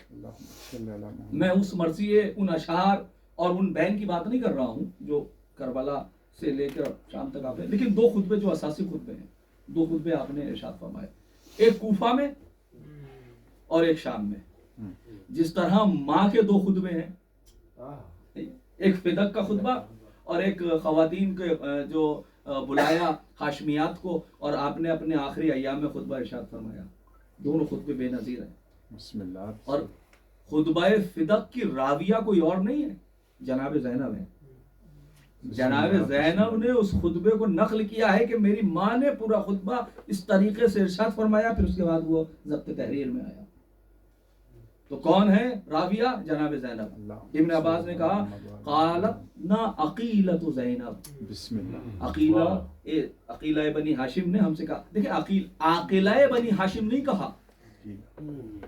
میں اس مرثیے ان اشعار اور ان بین کی بات نہیں کر رہا ہوں جو کربلا سے لے کر شام تک آپ نے، لیکن 2 خطبے جو اساسی خطبے ہیں، 2 خطبے آپ نے ارشاد فرمائے، ایک کوفہ میں اور ایک شام میں۔ جس طرح ماں کے 2 خطبے ہیں، ایک فدق کا خطبہ اور ایک خواتین کے جو بلایا ہاشمیات کو، اور آپ نے اپنے آخری ایام میں خطبہ ارشاد فرمایا، دونوں خطبے بے نظیر ہیں۔ بسم اللہ۔ اور خطبہ فدق کی راویہ کوئی اور نہیں ہے، جناب زینب ہے۔ جناب زینب نے اس خطبے کو نقل کیا ہے کہ میری ماں نے پورا خطبہ اس طریقے سے ارشاد فرمایا، پھر اس کے بعد وہ ضبط تحریر میں آیا۔ تو کون ہے راویہ؟ جناب زینب۔ ابن عباس نے کہا قالت نا عقیلۃ زینب، بسم اللہ، عقیلہ بنی ہاشم نے ہم سے کہا، دیکھیں عاقلہ بنی ہاشم نہیں کہا،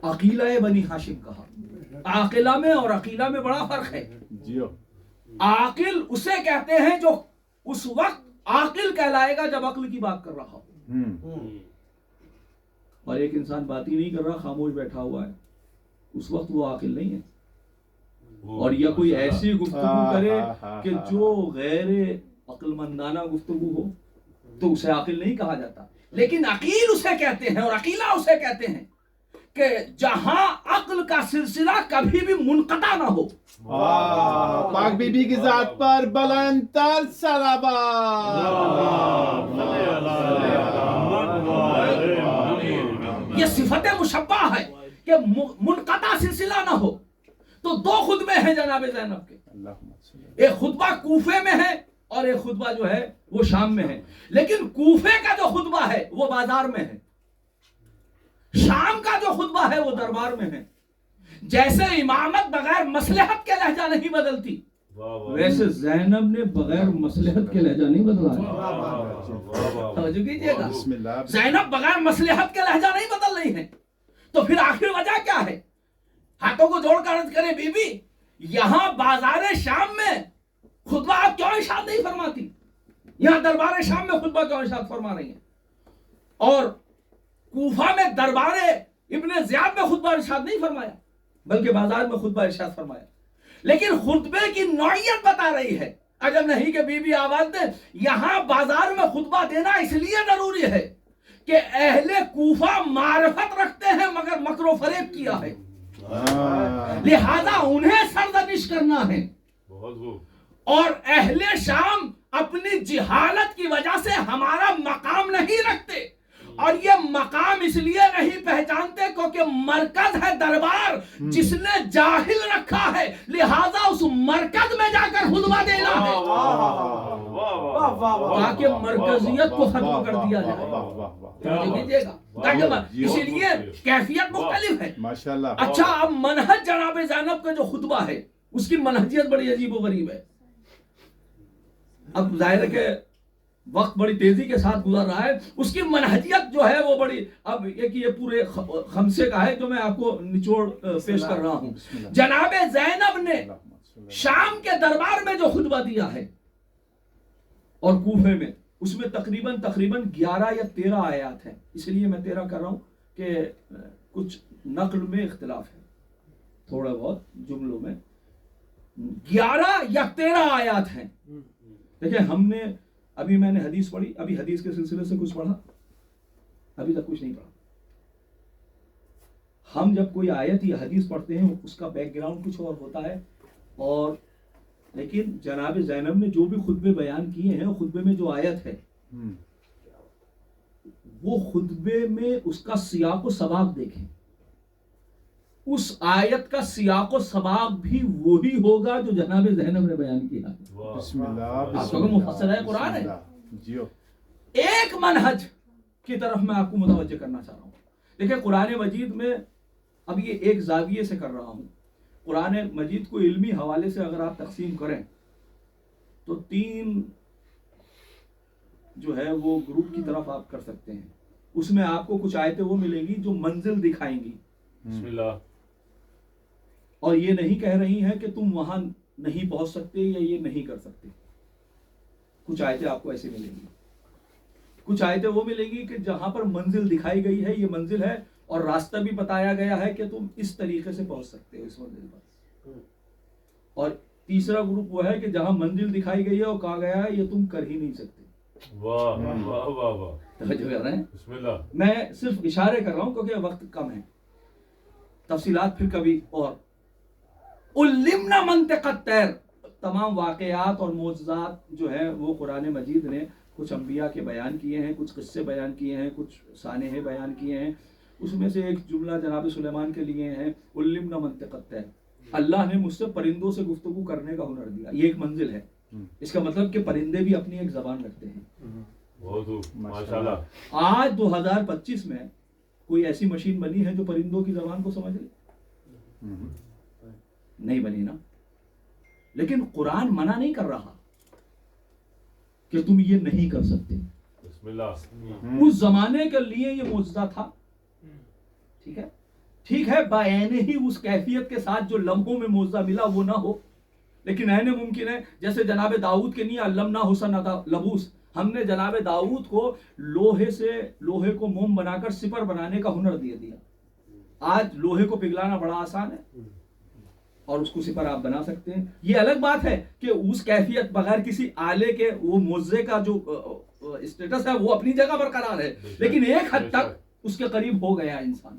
عقیلہ بنی ہاشم کہا۔ عاقلہ میں اور عقیلہ میں بڑا فرق ہے۔ عاقل اسے کہتے ہیں جو اس وقت عاقل کہلائے گا جب عقل کی بات کر رہا ہو، اور ایک انسان بات ہی نہیں کر رہا، خاموش بیٹھا ہوا ہے، اس وقت وہ عاقل نہیں ہے۔ اور یا کوئی ایسی گفتگو کرے کہ جو غیر عقل مندانہ گفتگو ہو تو اسے عاقل نہیں کہا جاتا، لیکن عقیل اسے کہتے ہیں اور عقیلہ اسے کہتے ہیں کہ جہاں عقل کا سلسلہ کبھی بھی منقطع نہ ہو. پاک بی بی کی ذات پر بلند تر صلوات. یہ صفت مشبہ ہے کہ منقطع سلسلہ نہ ہو. تو دو خطبے ہیں جناب زینب کے، ایک خطبہ کوفے میں ہے اور ایک خطبہ جو ہے وہ شام میں ہے. لیکن کوفے کا جو خطبہ ہے وہ بازار میں ہے، شام کا جو خطبہ ہے وہ دربار میں ہے. جیسے امامت بغیر مصلحت کے لہجہ نہیں بدلتی، ویسے زینب نے بغیر مصلحت کے لہجہ نہیں بدلا. توجہ کیجیے گا، زینب بغیر مصلحت کے لہجہ نہیں بدل رہی ہے. تو پھر آخر وجہ کیا ہے؟ ہاتھوں کو جوڑ کر عرض کرے بی بی یہاں بازار شام میں خطبہ آپ کیوں ارشاد نہیں فرماتی؟ یہاں دربار شام میں خطبہ کیوں ارشاد فرما رہی ہیں؟ اور کوفہ میں دربار ابن زیاد میں خطبہ ارشاد نہیں فرمایا بلکہ بازار میں خطبہ ارشاد فرمایا. لیکن خطبے کی نوعیت بتا رہی ہے. عجب نہیں کہ بی بی آواز دے یہاں بازار میں خطبہ دینا اس لیے ضروری ہے کہ اہل کوفہ معرفت رکھتے ہیں مگر مکر و فریب کیا ہے، لہذا انہیں سرزنش کرنا ہے. اور اہل شام اپنی جہالت کی وجہ سے ہمارا مقام نہیں رکھتے، اور یہ مقام اس لیے نہیں پہچانتے کیونکہ مرکز ہے دربار جس نے جاہل رکھا ہے، لہذا اس مرکز میں جا کر خطبہ دینا ہے تاکہ مرکزیت کو ختم کر دیا جائے. اسی لیے کیفیت مختلف ہے. اچھا اب منہج جناب زینب کا جو خطبہ ہے اس کی منہجیت بڑی عجیب و غریب ہے. اب ظاہر ہے کہ وقت بڑی تیزی کے ساتھ گزر رہا ہے، اس کی منہجیت جو ہے وہ بڑی، اب یہ پورے خمسے کا ہے جو میں آپ کو نچوڑ پیش کر رہا ہوں. جناب زینب نے شام کے دربار میں جو خطبہ دیا ہے اور کوفے میں، اس میں تقریباً 11 یا 13 آیات ہیں. اس لیے میں 13 کر رہا ہوں کہ کچھ نقل میں اختلاف ہے، تھوڑا بہت جملوں میں 11 یا 13 آیات ہیں. دیکھیں ہم نے ابھی میں نے حدیث پڑھی، ابھی حدیث کے سلسلے سے کچھ پڑھا، ابھی تک کچھ نہیں پڑھا. ہم جب کوئی آیت یا حدیث پڑھتے ہیں اس کا بیک گراؤنڈ کچھ اور ہوتا ہے، اور لیکن جناب زینب نے جو بھی خطبے بیان کیے ہیں، خطبے میں جو آیت ہے وہ خطبے میں اس کا سیاق و سباق دیکھیں. اس آیت کا سیاق و سباق بھی وہی ہوگا جو جناب زینب نے بیان کیا. بسم اللہ، آپ کو مفصل ہے قرآن ہے. ایک منہج کی طرف میں آپ کو متوجہ کرنا چاہ رہا ہوں. دیکھیں قرآن مجید میں، اب یہ ایک زاویے سے کر رہا ہوں، قرآن مجید کو علمی حوالے سے اگر آپ تقسیم کریں تو 3 جو ہے وہ گروپ کی طرف آپ کر سکتے ہیں. اس میں آپ کو کچھ آیتیں وہ ملیں گی جو منزل دکھائیں گی، بسم اللہ، اور یہ نہیں کہہ رہی ہیں کہ تم وہاں نہیں پہنچ سکتے یا یہ نہیں کر سکتے. کچھ آیتیں آپ کو ایسے ملیں گی. کچھ آیتیں وہ ملیں گی کہ جہاں پر منزل دکھائی گئی ہے، یہ منزل ہے اور راستہ بھی بتایا گیا ہے کہ تم اس طریقے سے پہنچ سکتے ہو اس منزل پر. اور تیسرا گروپ وہ ہے کہ جہاں منزل دکھائی گئی ہے اور کہا گیا ہے یہ تم کر ہی نہیں سکتے. واہ واہ واہ واہ، توجہ کر رہے ہیں؟ بسم اللہ. میں صرف اشارے کر رہا ہوں کیونکہ وقت کم ہے، تفصیلات پھر کبھی. اور علمنا منطق الطیر، تمام واقعات اور معجزات جو ہیں وہ قرآن مجید نے کچھ انبیاء کے بیان کیے ہیں، کچھ قصے بیان کیے ہیں، کچھ سانحے بیان کیے ہیں. اس میں سے ایک جملہ جناب سلیمان کے لیے ہے، علمنا منطق الطیر، اللہ نے مجھ سے پرندوں سے گفتگو کرنے کا ہنر دیا. یہ ایک منزل ہے. اس کا مطلب کہ پرندے بھی اپنی ایک زبان رکھتے ہیں. بہت ماشاءاللہ. آج 2025 میں کوئی ایسی مشین بنی ہے جو پرندوں کی زبان کو سمجھ لے؟ نہیں بنی نا. لیکن قرآن منع نہیں کر رہا کہ تم یہ نہیں کر سکتے. بسم اللہ. اس زمانے کے لیے یہ معجزہ تھا، ٹھیک ہے، ٹھیک ہے، بعین ہی اس کیفیت کے ساتھ جو لمحوں میں معجزہ ملا وہ نہ ہو، لیکن عین ممکن ہے. جیسے جناب داؤد کے لیے علمنا حسن لبوس، ہم نے جناب داؤد کو لوہے کو موم بنا کر سپر بنانے کا ہنر دے دیا. آج لوہے کو پگھلانا بڑا آسان ہے اور اس کو سپر آپ بنا سکتے ہیں. یہ الگ بات ہے کہ اس کیفیت بغیر کسی آلے کے وہ معجزے کا جو اسٹیٹس ہے وہ اپنی جگہ برقرار ہے، لیکن ایک حد تک اس کے قریب ہو گیا انسان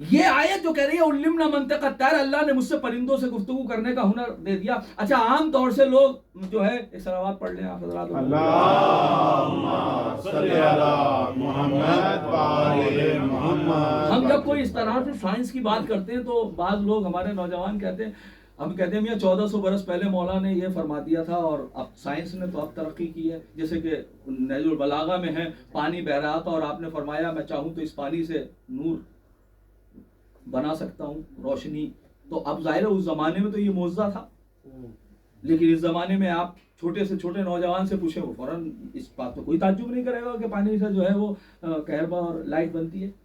یہ آیت جو کہہ رہی ہے علمنا منطق الطیر، اللہ نے مجھ سے پرندوں سے گفتگو کرنے کا ہنر دے دیا. اچھا عام طور سے لوگ جو ہے ایک صلوات پڑھ لیں آپ حضرات. اللہم صلی علی محمد وآل محمد. ہم جب کوئی اس طرح سے سائنس کی بات کرتے ہیں تو بعض لوگ ہمارے نوجوان کہتے ہیں، ہم کہتے ہیں میاں 1400 برس پہلے مولا نے یہ فرما دیا تھا اور اب سائنس نے تو اب ترقی کی ہے. جیسے کہ نہج البلاغہ میں ہے پانی بہ رہا تھا اور آپ نے فرمایا میں چاہوں تو اس پانی سے نور بنا سکتا ہوں، روشنی. تو اب ظاہر ہے اس زمانے میں تو یہ معجزہ تھا، لیکن اس زمانے میں آپ چھوٹے سے چھوٹے نوجوان سے پوچھیں وہ فوراً اس بات تو کوئی تعجب نہیں کرے گا کہ پانی سے جو ہے وہ کہربا اور لائٹ بنتی ہے.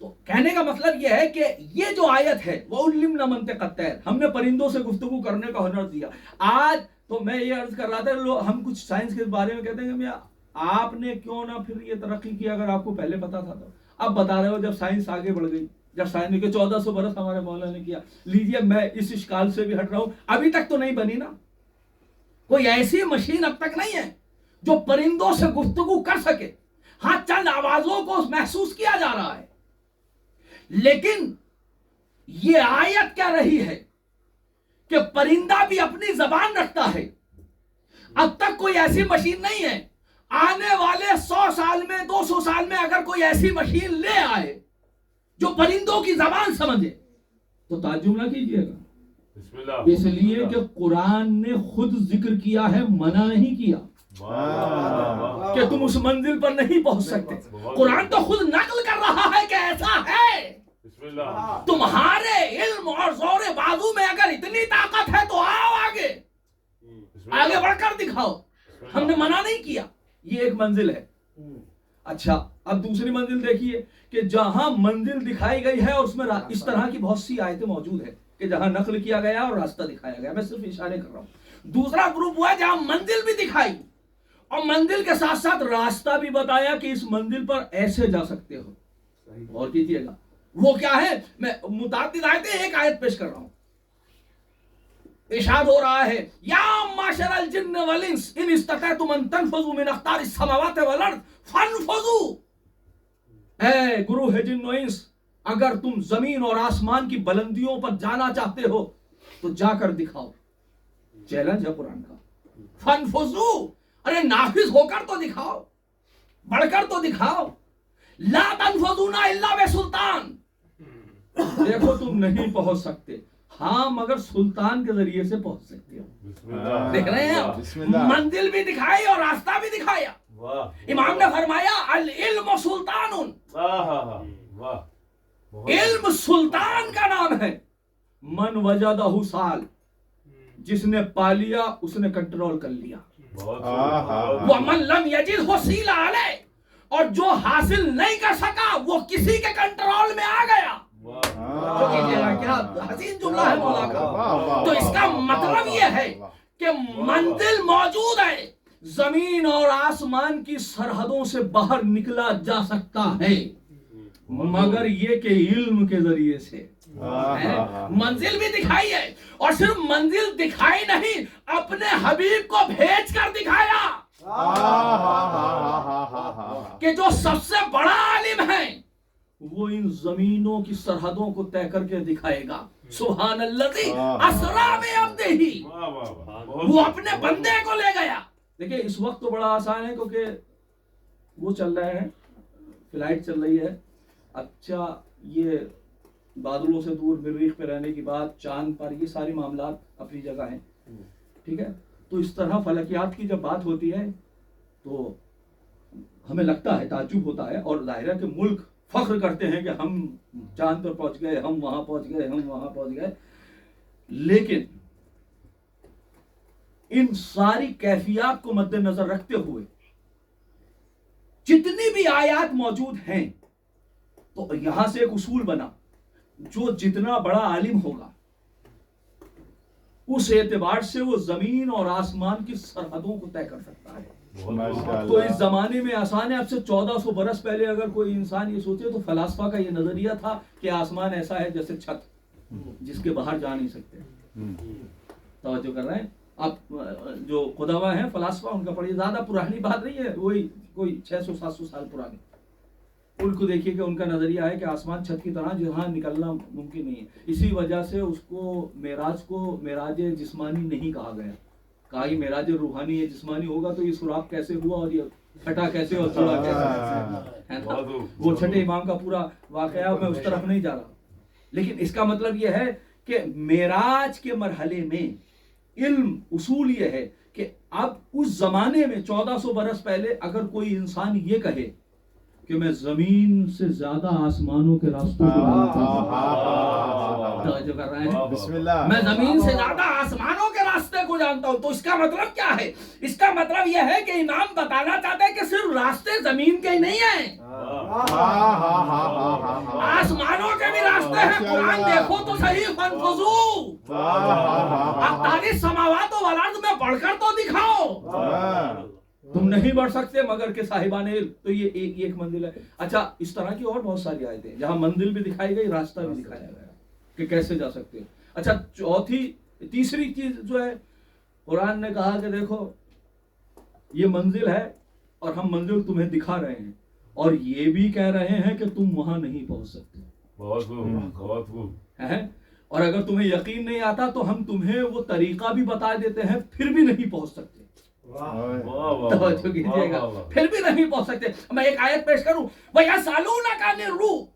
تو کہنے کا مطلب یہ ہے کہ یہ جو آیت ہے وہ علمنا منطق الطیر، ہم نے پرندوں سے گفتگو کرنے کا ہنر دیا. آج تو میں یہ عرض کر رہا تھا ہم کچھ سائنس کے بارے میں کہتے ہیں کہ میاں آپ نے کیوں نہ پھر یہ ترقی کی اگر آپ کو پہلے پتا تھا. تو اب بتا رہے ہو جب سائنس آگے بڑھ گئی، جب سائنس نے کہ 1400 برس ہمارے مولا نے کیا. لیجئے میں اس اشکال سے بھی ہٹ رہا ہوں، ابھی تک تو نہیں بنی نا کوئی ایسی مشین، اب تک نہیں ہے جو پرندوں سے گفتگو کر سکے. ہاں چند آوازوں کو محسوس کیا جا رہا ہے، لیکن یہ آیت کیا رہی ہے کہ پرندہ بھی اپنی زبان رکھتا ہے. اب تک کوئی ایسی مشین نہیں ہے. آنے والے 100 سال میں 200 سال میں اگر کوئی ایسی مشین لے آئے جو پرندوں کی زبان سمجھے تو تعجب نہ کیجیے گا. بسم اللہ. اس لیے کہ قرآن نے خود ذکر کیا ہے، منع نہیں کیا کہ تم اس منزل پر نہیں پہنچ سکتے. قرآن تو خود نقل کر رہا ہے کہ ایسا ہے. بسم اللہ. تمہارے علم اور زور بازو میں اگر اتنی طاقت ہے تو آؤ آگے آگے بڑھ کر دکھاؤ. ہم نے منع نہیں کیا. یہ ایک منزل ہے. اچھا اب دوسری منزل دیکھیے کہ جہاں منزل دکھائی گئی ہے اور اس میں اس طرح کی بہت سی آیتیں موجود ہیں کہ جہاں نقل کیا گیا اور راستہ دکھایا گیا. میں صرف اشارے کر رہا ہوں. دوسرا گروپ ہوا جہاں منزل بھی دکھائی اور منزل کے ساتھ ساتھ راستہ بھی بتایا کہ اس منزل پر ایسے جا سکتے ہو. اور کیجیے گا وہ کیا ہے. میں متعدد آیتیں ایک آیت پیش کر رہا ہوں. ارشاد ہو رہا ہے یا معشر الجن والانس ان استطعتم ان تنفذوا من اقطار السماوات والارض فانفذوا. اے گروہ جن و انس، اگر تم زمین اور آسمان کی بلندیوں پر جانا چاہتے ہو تو جا کر دکھاؤ. چیلنج ہے قرآن کا. فانفذوا، ارے نافذ ہو کر تو دکھاؤ، بڑھ کر تو دکھاؤ. لا تنفذون الا بسلطان. دیکھو تم نہیں پہنچ سکتے، ہاں مگر سلطان کے ذریعے سے پہنچ سکتے ہو. بسم اللہ. دیکھ رہے ہیں آپ، بسم اللہ. منزل بھی دکھائی اور راستہ بھی دکھایا. واہ. امام نے فرمایا العلم سلطان. واہ. علم سلطان کا نام ہے. من وجدہ سال، جس نے پا لیا اس نے کنٹرول کر لیا. ومن لم یجد حصیل علیہ، اور جو حاصل نہیں کر سکا وہ کسی کے کنٹرول میں آ گیا. تو کیجیے گا کیا حسین جملہ ہے مولا کا. تو اس کا مطلب یہ ہے کہ منزل موجود ہے. زمین اور آسمان کی سرحدوں سے باہر نکلا جا سکتا ہے مگر یہ کہ علم کے ذریعے سے. منزل بھی دکھائی ہے اور صرف منزل دکھائی نہیں، اپنے حبیب کو بھیج کر دکھایا کہ جو سب سے بڑا عالم ہے وہ ان زمینوں کی سرحدوں کو طے کر کے دکھائے گا. سبحان الذی اسریٰ بعبدہ، وہ اپنے بندے کو لے گیا. دیکھیں اس وقت تو بڑا آسان ہے کیونکہ وہ چل رہے ہیں، فلائٹ چل رہی ہے. اچھا یہ بادلوں سے دور مریخ پہ رہنے کی بات، چاند پر، یہ ساری معاملات اپنی جگہ ہیں. ٹھیک ہے، تو اس طرح فلکیات کی جب بات ہوتی ہے تو ہمیں لگتا ہے، تعجب ہوتا ہے، اور ظاہر ہے کہ ملک فخر کرتے ہیں کہ ہم چاند پر پہنچ گئے، ہم وہاں پہنچ گئے، ہم وہاں پہنچ گئے. لیکن ان ساری کیفیات کو مد نظر رکھتے ہوئے جتنی بھی آیات موجود ہیں تو یہاں سے ایک اصول بنا، جو جتنا بڑا عالم ہوگا اس اعتبار سے وہ زمین اور آسمان کی سرحدوں کو طے کر سکتا ہے. تو اس زمانے میں آسان ہے. اب سے 1400 برس پہلے اگر کوئی انسان یہ سوچے تو فلاسفہ کا یہ نظریہ تھا کہ آسمان ایسا ہے جیسے چھت، جس کے باہر جا نہیں سکتے. توجہ کر رہے ہیں. آپ جو قدما ہیں فلاسفہ ان کا پڑھیے، زیادہ پرانی بات نہیں ہے، وہی کوئی 600-700 سال پرانی. ان کو دیکھیے کہ ان کا نظریہ ہے کہ آسمان چھت کی طرح جہاں نکلنا ممکن نہیں ہے. اسی وجہ سے اس کو معراج جسمانی نہیں کہا گیا. کہا یہ معراج روحانی ہے، جسمانی ہوگا تو یہ سراغ کیسے ہوا اور یہ پھٹا کیسے اور چلا کیسے ہے نا؟ وہ چھٹے امام کا پورا واقعہ، میں اس طرف نہیں جا رہا. لیکن اس کا مطلب یہ ہے کہ معراج کے مرحلے میں علم اصول یہ ہے کہ اب اس زمانے میں 1400 برس پہلے اگر کوئی انسان یہ کہے کہ میں زمین سے زیادہ آسمانوں کے راستوں کو جانتا ہوں، توجہ کر رہے ہیں، بسم اللہ، میں زمین سے زیادہ آسمانوں کے راستے کو جانتا ہوں، تو اس کا مطلب کیا ہے؟ اس کا مطلب یہ ہے کہ امام بتانا چاہتے ہیں کہ صرف راستے زمین کے ہی نہیں ہیں، آسمانوں کے بھی راستے ہیں. قرآن دیکھو تو صحیح، فانفذوا اقطار السماوات والارض میں بڑھ کر تو دکھاؤ. تم نہیں بڑھ سکتے مگر کہ صاحبان علم. تو یہ ایک منزل ہے. اچھا، اس طرح کی اور بہت ساری آیتیں جہاں منزل بھی دکھائی گئی، راستہ بھی دکھایا گیا کہ کیسے جا سکتے. اچھا، تیسری چیز جو ہے، قرآن نے کہا کہ دیکھو یہ منزل ہے اور ہم منزل تمہیں دکھا رہے ہیں، اور یہ بھی کہہ رہے ہیں کہ تم وہاں نہیں پہنچ سکتے. بہت خوب. اور اگر تمہیں یقین نہیں آتا تو ہم تمہیں وہ طریقہ بھی بتا دیتے ہیں، پھر بھی نہیں پہنچ سکتے. توجہ کیجیے گا، پھر بھی نہیں پہنچ سکتے. میں ایک آیت پیش کروں، وَيَسْأَلُونَكَ عَنِ الرُّوحِ،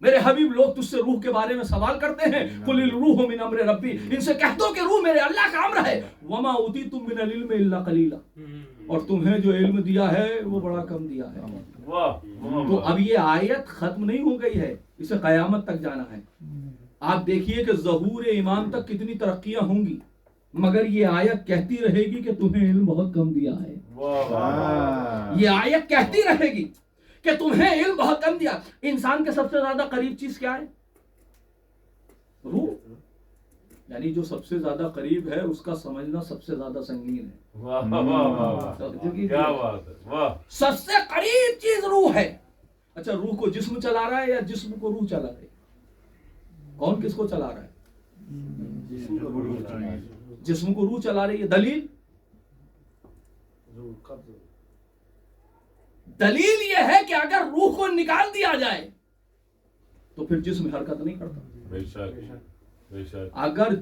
میرے حبیب لوگ تجھ سے روح کے بارے میں سوال کرتے ہیں. قُلِ الرُّوحُ مِنْ أَمْرِ رَبِّي، ان سے کہہ دو کہ روح میرے اللہ کا امر ہے. وَمَا أُوتِيتُم مِنَ الْعِلْمِ إِلَّا قَلِيلًا، اور تمہیں جو علم دیا ہے وہ بڑا کم دیا ہے. تو اب یہ آیت ختم نہیں ہو گئی ہے، اسے قیامت تک جانا ہے. آپ دیکھیے کہ ظہور امام تک کتنی ترقیاں ہوں گی، مگر یہ آیت کہتی رہے گی کہ تمہیں علم بہت کم دیا ہے. یہ آیت کہتی رہے گی کہ تمہیں علم بہت کم دیا. انسان کے سب سے زیادہ قریب چیز کیا ہے؟ روح. یعنی جو سب سے زیادہ قریب ہے اس کا سمجھنا سب سے زیادہ سنگین ہے. سب سے قریب چیز روح ہے. اچھا، روح کو جسم چلا رہا ہے یا جسم کو روح چلا رہا ہے؟ کون کس کو چلا رہا ہے؟ جسم کو روح چلا رہی ہے. دلیل یہ ہے کہ اگر روح کو نکال دیا جائے تو پھر جسم حرکت نہیں کرتا. اگر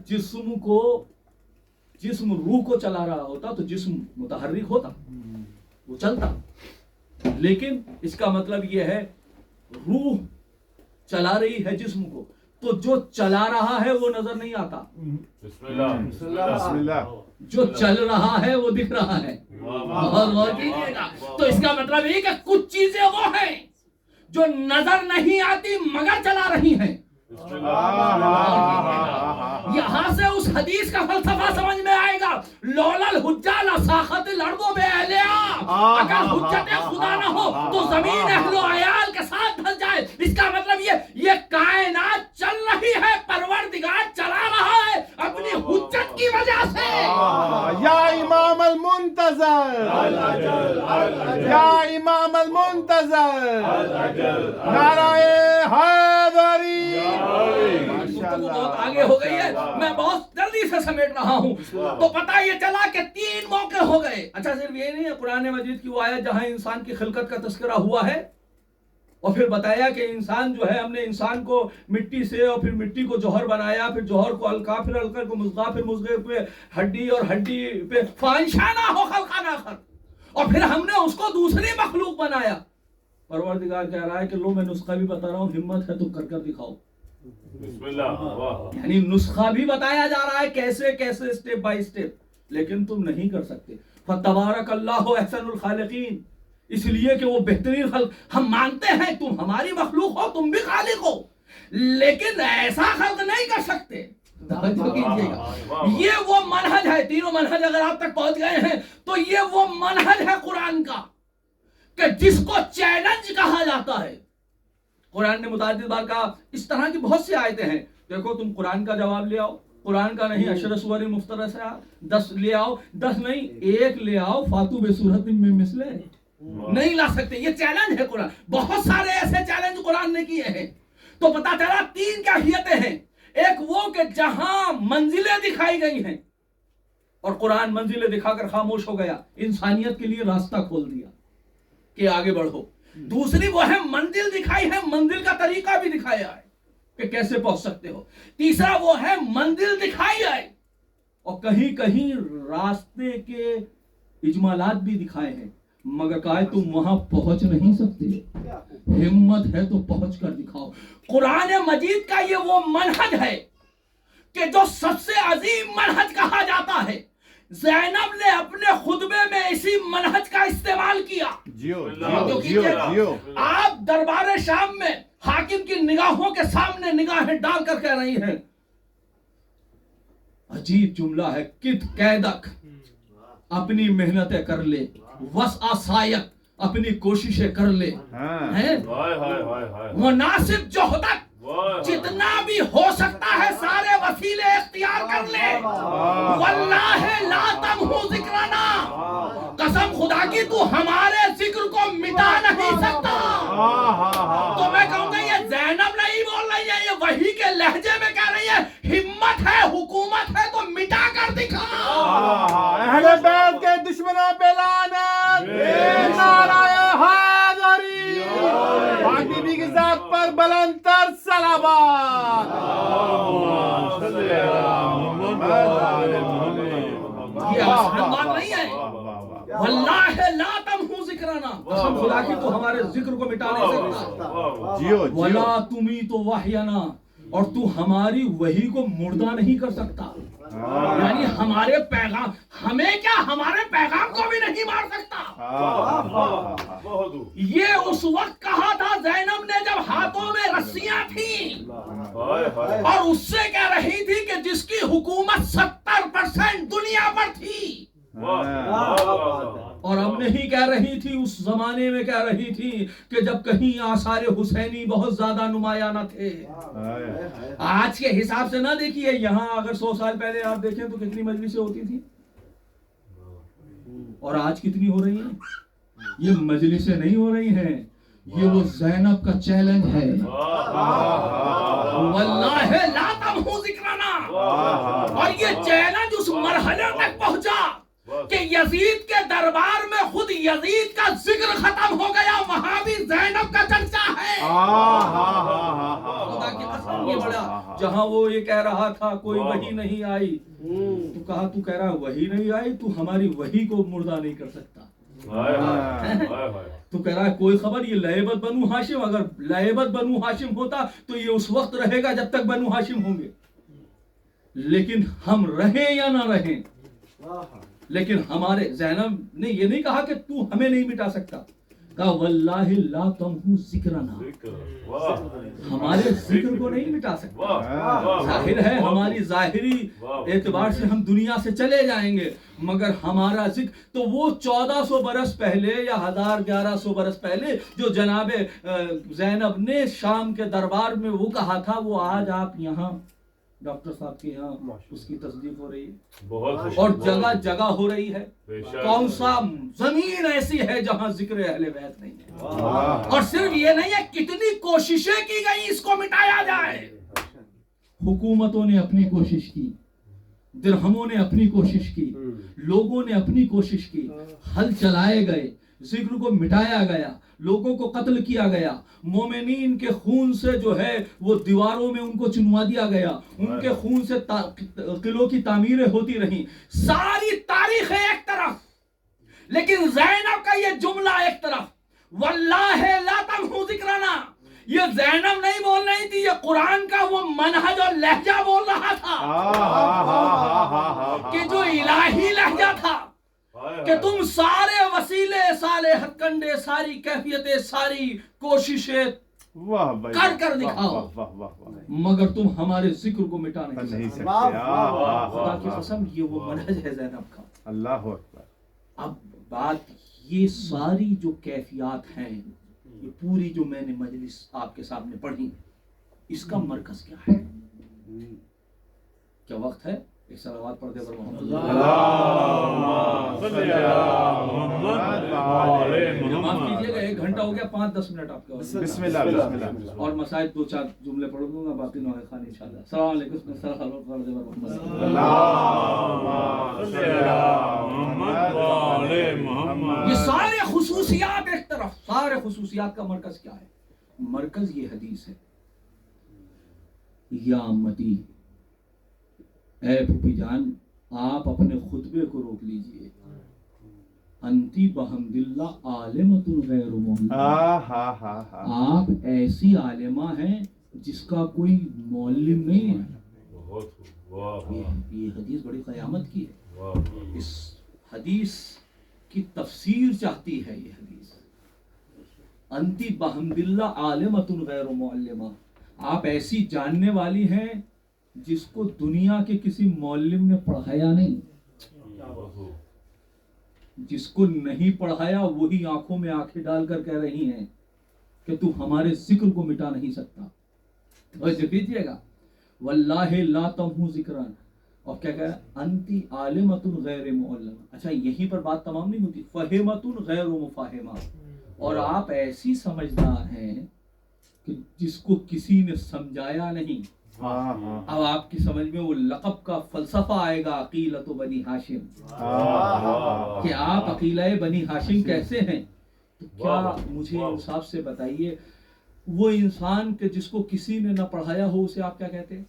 جسم روح کو چلا رہا ہوتا تو جسم متحرک ہوتا، وہ چلتا. لیکن اس کا مطلب یہ ہے روح چلا رہی ہے جسم کو، تو جو چلا رہا ہے وہ نظر نہیں آتا، بسم اللہ. جو چل رہا ہے وہ دکھ رہا ہے. بہت غور کیجیے گا. تو اس کا مطلب یہ کہ کچھ چیزیں وہ ہیں جو نظر نہیں آتی مگر چلا رہی ہیں. یہاں سے اس حدیث کا فلسفہ سمجھ میں آئے گا، لولا الحجہ لساخت الارض باہلہا، اگر حجت خدا نہ ہو تو زمین اہل و عیال کے ساتھ دھس جائے. اس کا مطلب یہ کائنات چل رہی ہے، پروردگار چلا رہا ہے اپنی حجت کی وجہ سے. یا امام المنتظر، یا امام المنتظر، نعرہ حیدری. بہت آگے ہو گئی ہے، میں بہت جلدی سے سمیٹ رہا ہوں. تو پتہ یہ چلا کہ 3 موقع ہو گئے. اچھا، صرف یہ نہیں ہے، قرآن مجید کی وہ آیت جہاں انسان کی خلقت کا تذکرہ ہوا ہے اور پھر بتایا کہ انسان جو ہے، ہم نے انسان کو مٹی سے اور پھر مٹی کو جوہر بنایا، پھر جوہر کو علقہ، پھر علقہ کو مضغہ، پھر مضغے پہ ہڈی اور ہڈی پہ فانشانہ خلقا آخر، اور پھر ہم نے اس کو دوسری مخلوق بنایا. پروردگار کہہ رہا ہے کہ لو میں نسخہ بھی بتا رہا ہوں، ہمت ہے تو کر کر دکھاؤ. بسم اللہ. یعنی نسخہ بھی بتایا جا رہا ہے کیسے کیسے اسٹیپ بائی اسٹیپ، لیکن تم نہیں کر سکتے. فتبارک اللہ احسن الخالقین، اس لیے کہ وہ بہترین خلق. ہم مانتے ہیں تم ہماری مخلوق ہو، تم بھی خالق ہو، لیکن ایسا خلق نہیں کر سکتے. یہ وہ منہج ہے، تینوں منہج اگر آپ تک پہنچ گئے ہیں تو یہ وہ منہج ہے قرآن کا کہ جس کو چیلنج کہا جاتا ہے. قرآن نے متعدد بار کہا. اس طرح کی بہت سی آیتیں ہیں. دیکھو، تم قرآن کا جواب لے آؤ، قرآن کا نہیں، اشر سور مفترض سے 10 لے آؤ، 10 نہیں 1 لے آؤ، فاتو بسورۃ من مثلہ. نہیں لا سکتے، یہ چیلنج ہے قرآن. بہت سارے ایسے چیلنج قرآن نے کیے ہیں. تو پتا چلا 3 کیفیتیں ہیں. ایک وہ کہ جہاں منزلیں دکھائی گئی ہیں، اور قرآن منزلیں دکھا کر خاموش ہو گیا، انسانیت کے لیے راستہ کھول دیا کہ آگے بڑھو۔ دوسری وہ ہے منزل دکھائی ہے، منزل کا طریقہ بھی دکھایا ہے کہ کیسے پہنچ سکتے ہو۔ تیسرا وہ ہے منزل دکھائی ہے اور کہیں کہیں راستے کے اجمالات بھی دکھائے ہیں، مگر کہا ہے تم وہاں پہنچ نہیں سکتے، ہمت ہے تو پہنچ کر دکھاؤ۔ قرآن مجید کا یہ وہ منہج ہے کہ جو سب سے عظیم منہج کہا جاتا ہے۔ زینب نے اپنے خطبے میں اسی منہج کا استعمال کیا۔ آپ دربار شام میں حاکم کی نگاہوں کے سامنے نگاہیں ڈال کر کہہ رہی ہیں، عجیب جملہ ہے، کت قیدک، اپنی محنتیں کر لے، وسع سائق، اپنی کوششیں کر لے، مناسب جوہدک، جتنا بھی ہو سکتا ہے سارے وسیلے اختیار کر لے، واللہ لا تمحو ذکرنا، قسم خدا کی تو ہمارے ذکر کو مٹا نہیں سکتا۔ تو میں کہوں گا یہ زینب نہیں بول رہی ہے، یہ وحی کے لہجے میں کہہ رہی ہے، ہمت ہے، حکومت ہے تو مٹا کر دکھا۔ اہل بیت کے دشمنوں پہ لعنت، نعرہ حیدری، پاک بی بی کی ذات پر بلند تر صلوات۔ یہ آسان بات نہیں ہے، واللہ لا تمحو ذکرنا، قسم خدا کی تو ہمارے ذکر کو مٹا نہیں سکتا، ولا تمیت وحینا، اور تو ہماری وحی کو مردہ نہیں کر سکتا، یعنی ہمارے پیغام، ہمیں کیا ہمارے پیغام کو بھی نہیں مار سکتا۔ یہ اس وقت کہا تھا زینب نے جب ہاتھوں میں رسیاں تھیں اور اس سے کہہ رہی تھی کہ جس کی حکومت 70% دنیا پر تھی، اور اب نہیں کہہ رہی تھی، اس زمانے میں کہہ رہی تھی کہ جب کہیں آثار حسینی بہت زیادہ نمایاں نہ تھے۔ آج کے حساب سے نہ دیکھیے، یہاں اگر 100 سال پہلے آپ دیکھیں تو کتنی مجلسیں ہوتی تھی اور آج کتنی ہو رہی ہیں؟ یہ مجلسیں نہیں ہو رہی ہیں، یہ وہ زینب کا چیلنج ہے، واللہ لا تمحو ذکرنا، اور یہ چیلنج اس مرحلے تک پہنچا کہ یزید کے دربار میں خود یزید کا ذکر ختم ہو گیا، وہاں بھی زینب کا چرچا ہے۔ خدا کی قسم یہ بڑا، جہاں وہ یہ کہہ رہا تھا کوئی وحی نہیں آئی، تو کہا تو کہہ رہا وحی نہیں آئی، تو ہماری وحی کو مردہ نہیں کر سکتا۔ تو کہہ رہا ہے کوئی خبر، یہ لعبت بنو ہاشم، اگر لعبت بنو ہاشم ہوتا تو یہ اس وقت رہے گا جب تک بنو ہاشم ہوں گے، لیکن ہم رہیں یا نہ رہیں، لیکن ہمارے زینب نے یہ نہیں کہا کہ تو ہمیں نہیں مٹا سکتا، کہا واللہ لا تمحو ذکرنا، ہمارے ذکر کو نہیں مٹا سکتا۔ ظاہر ہے ہماری ظاہری اعتبار سے ہم دنیا سے چلے جائیں گے، مگر ہمارا ذکر تو وہ 1400 برس پہلے یا 1100 برس پہلے جو جناب زینب نے شام کے دربار میں وہ کہا تھا، وہ آج آپ یہاں ڈاکٹر صاحب کے یہاں اس کی تصدیق ہو رہی ہے، اور جگہ جگہ ہو رہی ہے۔ کون سا زمین ایسی ہے جہاں ذکر اہل بیت نہیں ہے؟ اور صرف یہ نہیں ہے، کتنی کوششیں کی گئی اس کو مٹایا جائے۔ حکومتوں نے اپنی کوشش کی، درہموں نے اپنی کوشش کی، لوگوں نے اپنی کوشش کی، حل چلائے گئے، ذکر کو مٹایا گیا، لوگوں کو قتل کیا گیا، مومنین کے خون سے جو ہے وہ دیواروں میں ان کو چنوا دیا گیا، ان کے خون سے قلعوں کی تعمیریں ہوتی رہیں، ساری تاریخ ایک طرف، لیکن زینب کا یہ جملہ ایک طرف، واللہ لا تمحو ذکرنا، یہ زینب نہیں بول رہی تھی، یہ قرآن کا وہ منہج اور لہجہ بول رہا تھا کہ جو الہی لہجہ تھا کہ تم سارے وسیلے، سارے ہتھ کنڈے، ساری کیفیتیں، ساری کوششیں کر کر دکھاؤ، مگر تم ہمارے ذکر کو مٹا نہیں سکتے۔ خدا کی قسم یہ وہ منہج ہے زینب کا۔ اللہ اکبر۔ اب بات یہ ساری جو کیفیات ہیں، یہ پوری جو میں نے مجلس آپ کے سامنے پڑھی، اس کا مرکز کیا ہے؟ کیا وقت ہے؟ ایک صلوات پڑھ دے پر محمد معاف کیجیے گا، 1 گھنٹہ ہو گیا، 5-10 منٹ آپ کا، بسم اللہ بسم اللہ، اور مسائل 2-4 جملے پڑھ دوں گا، باقی نوح خان انشاءاللہ۔ السلام علیکم، خصوصیات کا مرکز کیا ہے؟ مرکز یہ حدیث ہے، یا امتی، اے پھوپھی جان آپ اپنے خطبے کو روک لیجئے، انتی بحمد اللہ عالمۃ غیر معلمہ، آپ ایسی عالمہ ہیں جس کا کوئی معلم نہیں ہے۔ بہت خوب، واہ یہ حدیث بڑی قیامت کی ہے۔ واہ، اس حدیث کی تفسیر چاہتی ہے یہ حدیث، انتی بحمد اللہ عالمۃ غیر معلمہ، آپ ایسی جاننے والی ہیں جس کو دنیا کے کسی معلم نے پڑھایا نہیں، بہت خوب، جس کو نہیں پڑھایا وہی آنکھوں میں آنکھیں ڈال کر کہہ رہی ہیں کہ تو ہمارے ذکر کو مٹا نہیں سکتا۔ توجہ کیجئے گا، واللہ لا تمحو ذکرا، اور کیا کہہ رہا ہے؟ انتی عالمۃ غیر معلمہ۔ اچھا یہیں پر بات تمام نہیں ہوتی، فہمۃ غیر مفاہمہ، اور آپ ایسی سمجھدار ہیں کہ جس کو کسی نے سمجھایا نہیں۔ اب آپ کی سمجھ میں وہ لقب کا فلسفہ آئے گا، عقیلۃ بنی ہاشم، کہ آپ عقیلہ بنی ہاشم کیسے ہیں؟ تو کیا مجھے انصاف سے بتائیے، وہ انسان کہ جس کو کسی نے نہ پڑھایا ہو اسے آپ کیا کہتے ہیں؟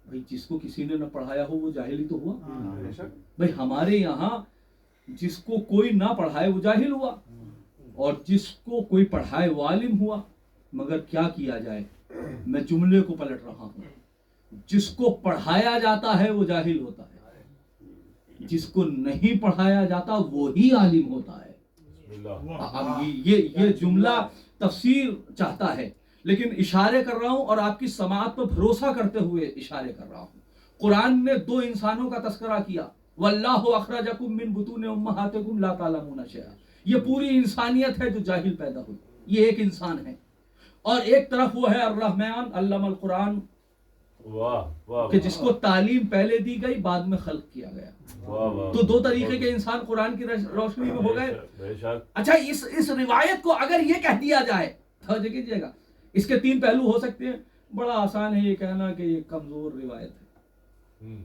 بھائی جس کو کسی نے نہ پڑھایا ہو وہ جاہل ہی تو ہوا۔ بھائی ہمارے یہاں جس کو کوئی نہ پڑھائے وہ جاہل ہوا، اور جس کو کوئی پڑھائے وہ عالم ہوا۔ مگر کیا کیا جائے، میں جملے کو پلٹ رہا ہوں، جس کو پڑھایا جاتا ہے وہ جاہل ہوتا ہے، جس کو نہیں پڑھایا جاتا وہی عالم ہوتا ہے۔ اب یہ جملہ تفسیر چاہتا ہے، لیکن اشارے کر رہا ہوں اور آپ کی سماعت پر بھروسہ کرتے ہوئے اشارے کر رہا ہوں۔ قرآن نے دو انسانوں کا تذکرہ کیا، واللہ اخرجکم من بطون امہاتکم لا تعلمون شیئا، یہ پوری انسانیت ہے جو جاہل پیدا ہوئی، یہ ایک انسان ہے، اور ایک طرف وہ ہے الرحمن علم القرآن، کہ جس کو تعلیم پہلے دی گئی بعد میں خلق کیا گیا۔ تو دو طریقے کے انسان قرآن کی روشنی میں ہو گئے۔ اچھا اس روایت کو اگر یہ کہہ دیا جائے، توجہ کیجئے گا، اس کے تین پہلو ہو سکتے ہیں۔ بڑا آسان ہے یہ کہنا کہ یہ کمزور روایت ہے،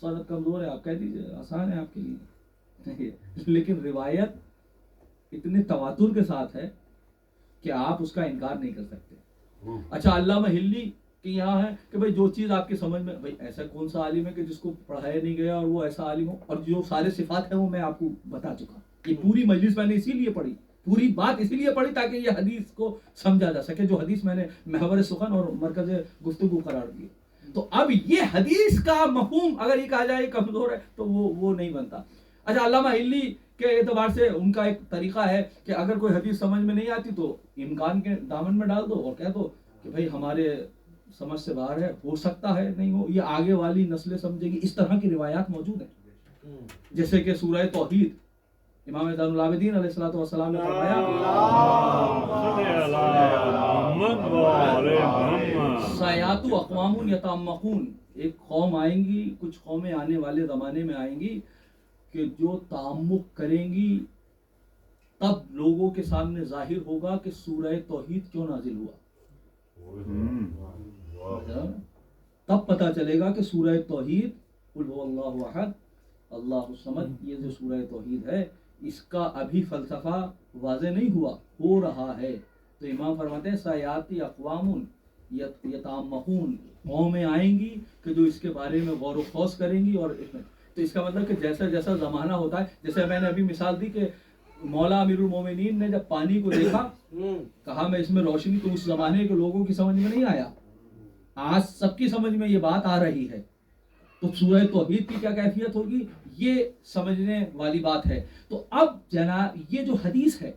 سند کمزور ہے، آپ کہہ دیجئے، آسان ہے آپ کے لیے، لیکن روایت اتنے تواتر کے ساتھ ہے کہ آپ اس کا انکار نہیں کر سکتے۔ اچھا علامہ ہلی کہ یہاں ہے کہ بھئی جو چیز آپ کی سمجھ میں، بھئی ایسا کون سا عالم ہے کہ جس کو پڑھایا نہیں گیا اور وہ ایسا عالم ہو، اور جو سارے صفات ہیں وہ میں آپ کو بتا چکا۔ یہ پوری مجلس میں نے اسی لیے پڑھی، پوری بات اسی لیے پڑھی تاکہ یہ حدیث کو سمجھا جا سکے، جو حدیث میں نے محور سخن اور مرکز گفتگو قرار دی۔ تو اب یہ حدیث کا مفہوم اگر یہ کہا جائے کمزور ہے تو وہ نہیں بنتا۔ اچھا علامہ ہلی کے اعتبار سے ان کا ایک طریقہ ہے کہ اگر کوئی حدیث سمجھ میں نہیں آتی تو امکان کے دامن میں ڈال دو اور کہہ دو کہ بھئی ہمارے سمجھ سے باہر ہے، ہو سکتا ہے نہیں ہو، یہ آگے والی نسلیں سمجھے گی۔ اس طرح کی روایات موجود ہیں، جیسے کہ سورہ توحید امام زین العابدین علیہ السلام نے فرمایا سیات اقوام یتعمقون، ایک قوم آئیں گی، کچھ قومیں آنے والے زمانے میں آئیں گی کہ جو تعمق کریں گی، تب لوگوں کے سامنے ظاہر ہوگا کہ سورہ توحید کیوں نازل ہوا، تب پتہ چلے گا کہ سورہ توحید قل هو اللہ احد اللہ الصمد، یہ جو سورہ توحید ہے اس کا ابھی فلسفہ واضح نہیں ہوا، ہو رہا ہے۔ تو امام فرماتے ہیں سیاتی اقوام یتعمقون، قومیں آئیں گی کہ جو اس کے بارے میں غور و خوض کریں گی، اور تو اس کا مطلب کہ جیسا جیسا زمانہ ہوتا ہے، جیسے میں نے ابھی مثال دی کہ مولا امیر المومنین نے جب پانی کو دیکھا کہا میں اس میں روشنی، تو اس زمانے کے لوگوں کی سمجھ میں نہیں آیا، آج سب کی سمجھ میں یہ بات آ رہی ہے۔ تو سورہ توحید کی کیا کیفیت ہوگی یہ سمجھنے والی بات ہے۔ تو اب جناب یہ جو حدیث ہے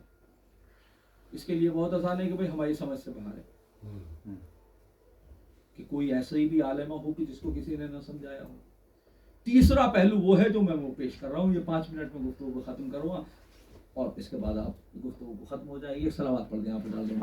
اس کے لیے بہت آسان ہے کہ بھئی ہماری سمجھ سے باہر ہے، کہ کوئی ایسا ہی بھی عالمہ ہو کہ جس کو کسی نے نہ سمجھایا ہو۔ تیسرا پہلو وہ ہے جو میں وہ پیش کر رہا ہوں، یہ 5 منٹ میں گفتگو کو ختم کروں گا اور اس کے بعد آپ گفتگو کو ختم ہو جائے گی۔ صلوات پڑھ دیں، آپ ڈال دیں۔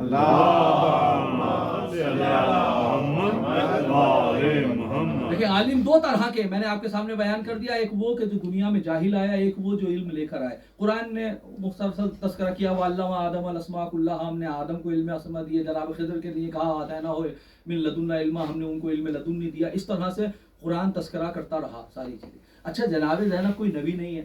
دیکھیں عالم دو طرح کے میں نے آپ کے سامنے بیان کر دیا، ایک وہ کہ جو دنیا میں جاہل آیا، ایک وہ جو علم لے کر آئے۔ قرآن نے مختصر تذکرہ کیا وَعَلَّمَ آدَمَ الْأَسْمَاءَ كُلَّهَا، ہم نے آدم کو علم اسماء دیے، جناب خضر کے لیے کہا آتَيْنَاهُ مِن لَدُنَّا عِلْمًا، ہم نے ان کو علم لدنی دیا۔ اس طرح سے قرآن تذکرہ کرتا رہا ساری چیزیں۔ اچھا جناب زینب کوئی نبی نہیں ہے،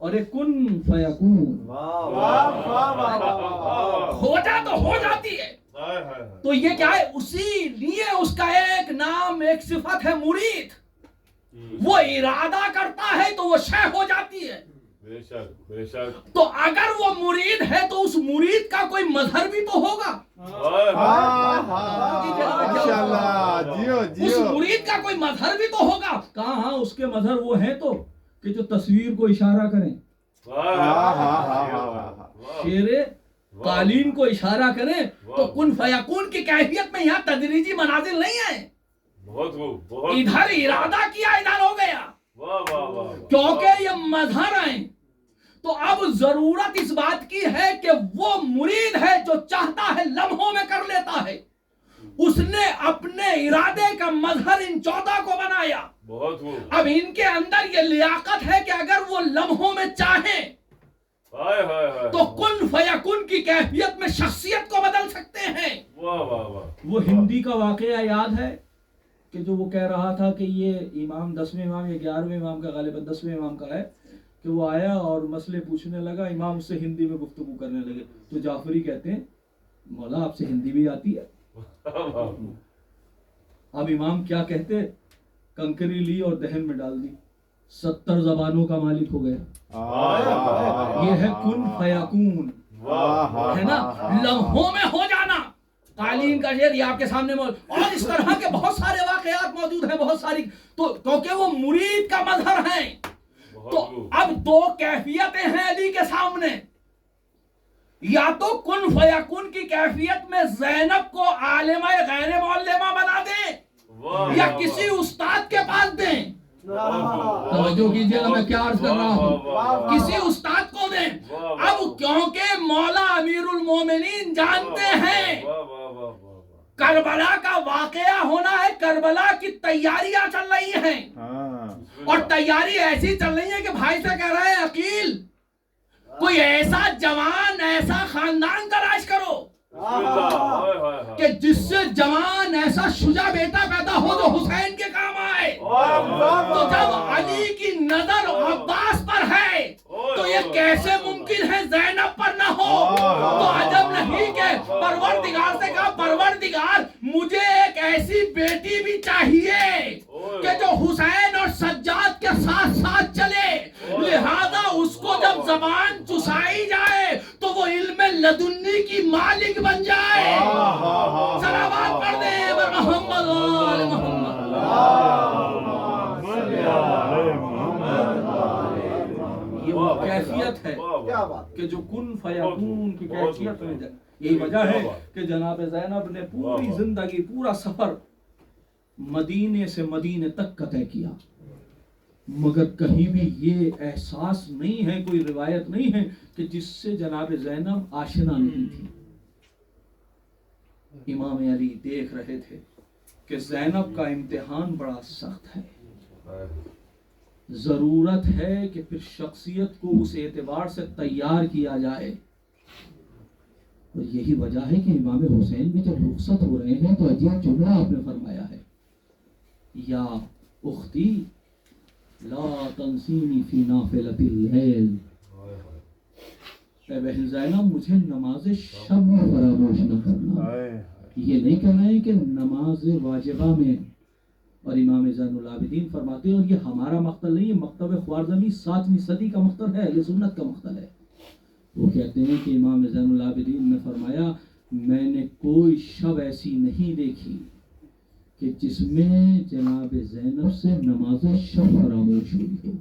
اور ایک کن فیکون، ہو جا تو ہو جاتی ہے. تو یہ کیا ہے؟ اسی لیے اس کا ایک نام، ایک صفت ہے مرید. وہ ارادہ کرتا ہے تو وہ شے ہو جاتی ہے. بے شک بے شک. تو اگر وہ مرید ہے تو اس مرید کا کوئی مظہر بھی تو ہوگا. اس مرید کا کوئی مظہر بھی تو ہوگا. کہاں؟ ہاں اس کے مظہر وہ ہیں تو کہ جو تصویر کو اشارہ کریں، شیر قالین کو اشارہ کریں. تو کن فیکون کی کیفیت میں یہاں تدریجی منازل نہیں ہے. بہت خوب، بہت ادھر ارادہ کیا ادھر ہو گیا. واہ واہ واہ. کیونکہ یہ مظہر ہیں. تو اب ضرورت اس بات کی ہے کہ وہ مرید ہے جو چاہتا ہے لمحوں میں کر لیتا ہے. اس نے اپنے ارادے کا مظہر ان 14 کو بنایا. بہت خوب. اب ان کے اندر یہ لیاقت ہے کہ اگر وہ لمحوں میں چاہیں تو کن فیکن کی کیفیت میں شخصیت کو بدل سکتے ہیں. واہ واہ واہ. وہ ہندی کا واقعہ یاد ہے کہ جو وہ کہہ رہا تھا کہ یہ امام 10ویں امام یا 11ویں امام کا، غالباً 10ویں امام کا ہے، کہ وہ آیا اور مسئلے پوچھنے لگا. امام اس سے ہندی میں گفتگو کرنے لگے. تو جعفری کہتے ہیں مولا آپ سے ہندی بھی آتی ہے؟ اب امام کیا کہتے؟ کنکری لی اور دہن میں ڈال دی، 70 زبانوں کا مالک ہو گیا. یہ ہے کن فیکون، ہے نا، لمحوں میں ہو جانا. قالین کا شعر یہ آپ کے سامنے اور اس طرح کے بہت سارے واقعات موجود ہیں، بہت ساری. تو کیونکہ وہ مرید کا مظہر ہیں. تو اب 2 کیفیتیں ہیں علی کے سامنے. یا تو کن فیکون کی کیفیت میں زینب کو عالمہ غیر معلمہ بنا دیں یا کسی استاد کے پاس دیں. توجہ کیجئے گا میں کیا عرض کر رہا ہوں. کسی استاد کو دیں. اب کیونکہ مولا امیر المومنین جانتے ہیں کربلا کا واقعہ ہونا ہے، کربلا کی تیاریاں چل رہی ہیں، اور تیاری ایسی چل رہی ہے کہ بھائی سے کہہ رہے ہیں عقیل کوئی ایسا جوان، ایسا خاندان تلاش کرو کہ جس سے جوان ایسا شجاع بیٹا پیدا ہو جو حسین کے کام آئے. تو جب علی کی نظر عباس پر ہے تو یہ کیسے ممکن ہے زینب پر نہ ہو؟ تو عجب نہیں کہ پروردگار سے کہا پروردگار مجھے ایک ایسی بیٹی بھی چاہیے کہ جو حسین اور سجاد کے ساتھ ساتھ چلے، لہذا اس کو جب زبان چسائی جائے تو وہ علم لدنی کی مالک بن جائے. صلوات پڑھ دیں محمد آل محمد. یہ وہ کیفیت ہے کہ جو کن فیکون کی کیفیت میں جائے. یہی وجہ ہے کہ جناب زینب نے پوری زندگی، پورا سفر مدینے سے مدینے تک کا طے کیا، مگر کہیں بھی یہ احساس نہیں ہے، کوئی روایت نہیں ہے کہ جس سے جناب زینب آشنا نہیں تھی. امام علی دیکھ رہے تھے کہ زینب کا امتحان بڑا سخت ہے، ضرورت ہے کہ پھر شخصیت کو اس اعتبار سے تیار کیا جائے. اور یہی وجہ ہے کہ امام حسین بھی جب رخصت ہو رہے ہیں تو عجیب جملہ آپ نے فرمایا ہے، یا اختی لا تنسینی فی نافلۃ اللیل. اے بہن زینب مجھے نماز شب میں فراموش نہ کرنا. یہ نہیں کہہ رہے ہیں کہ نماز واجبہ میں. اور امام زین العابدین فرماتے ہیں، اور یہ ہمارا مقتل نہیں ہے، مکتب خوارزمی 7ویں صدی کا مقتل ہے، یہ سنت کا مقتل ہے. وہ کہتے ہیں کہ امام زین العابدین نے فرمایا میں نے کوئی شب ایسی نہیں دیکھی کہ جس میں جناب زینب سے نماز شب فراموش ہوئی ہو.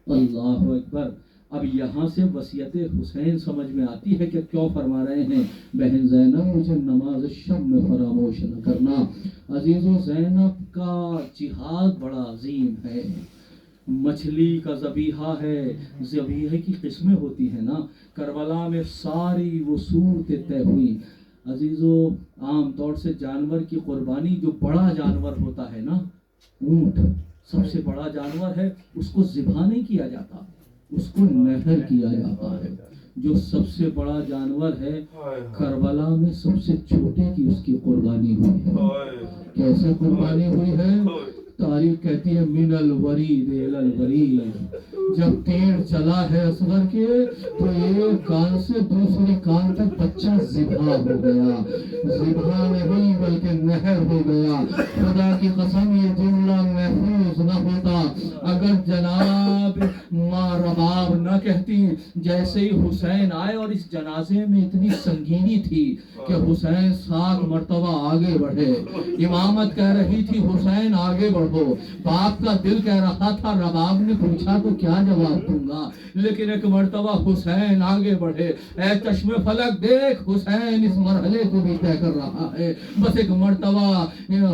اللہ اکبر. اب یہاں سے وصیت حسین سمجھ میں آتی ہے کہ کیوں فرما رہے ہیں بہن زینب مجھے نماز شب میں فراموش نہ کرنا. عزیزو زینب کا جہاد بڑا عظیم ہے، مچھلی کا ذبیحہ ہے. ذبیحے کی قسمیں ہوتی ہیں نا، کربلا میں ساری وہ صورتیں طے ہوئی. عزیزو عام طور سے جانور کی قربانی، جو بڑا جانور ہوتا ہے نا، اونٹ سب سے بڑا جانور ہے، اس کو ذبح نہیں کیا جاتا، اس کو نہر کیا جاتا ہے. جو سب سے بڑا جانور ہے کربلا میں سب سے چھوٹے کی اس کی قربانی ہوئی ہے. کیسے قربانی ہوئی ہے تاریخ کہتی ہے من الورید الی الورید، جب تیر چلا ہے اصغر کے تو ایک کان سے دوسری کان تک بچہ ذبح ہو گیا، ذبح نہیں بلکہ نہر ہو گیا۔ خدا کی قسم یہ جملہ محفوظ نہ ہوتا اگر جناب ماں رباب نہ کہتی۔ جیسے ہی حسین آئے، اور اس جنازے میں اتنی سنگینی تھی کہ حسین 7 مرتبہ آگے بڑھے، امامت کہہ رہی تھی حسین آگے بڑھو، باپ کا دل کہہ رہا تھا رباب نے پوچھا تو کیا جواب دوں گا، لیکن ایک مرتبہ حسین آگے بڑھے۔ اے چشم فلک دیکھ، حسین اس مرحلے کو بھی طے کر رہا ہے۔ بس ایک مرتبہ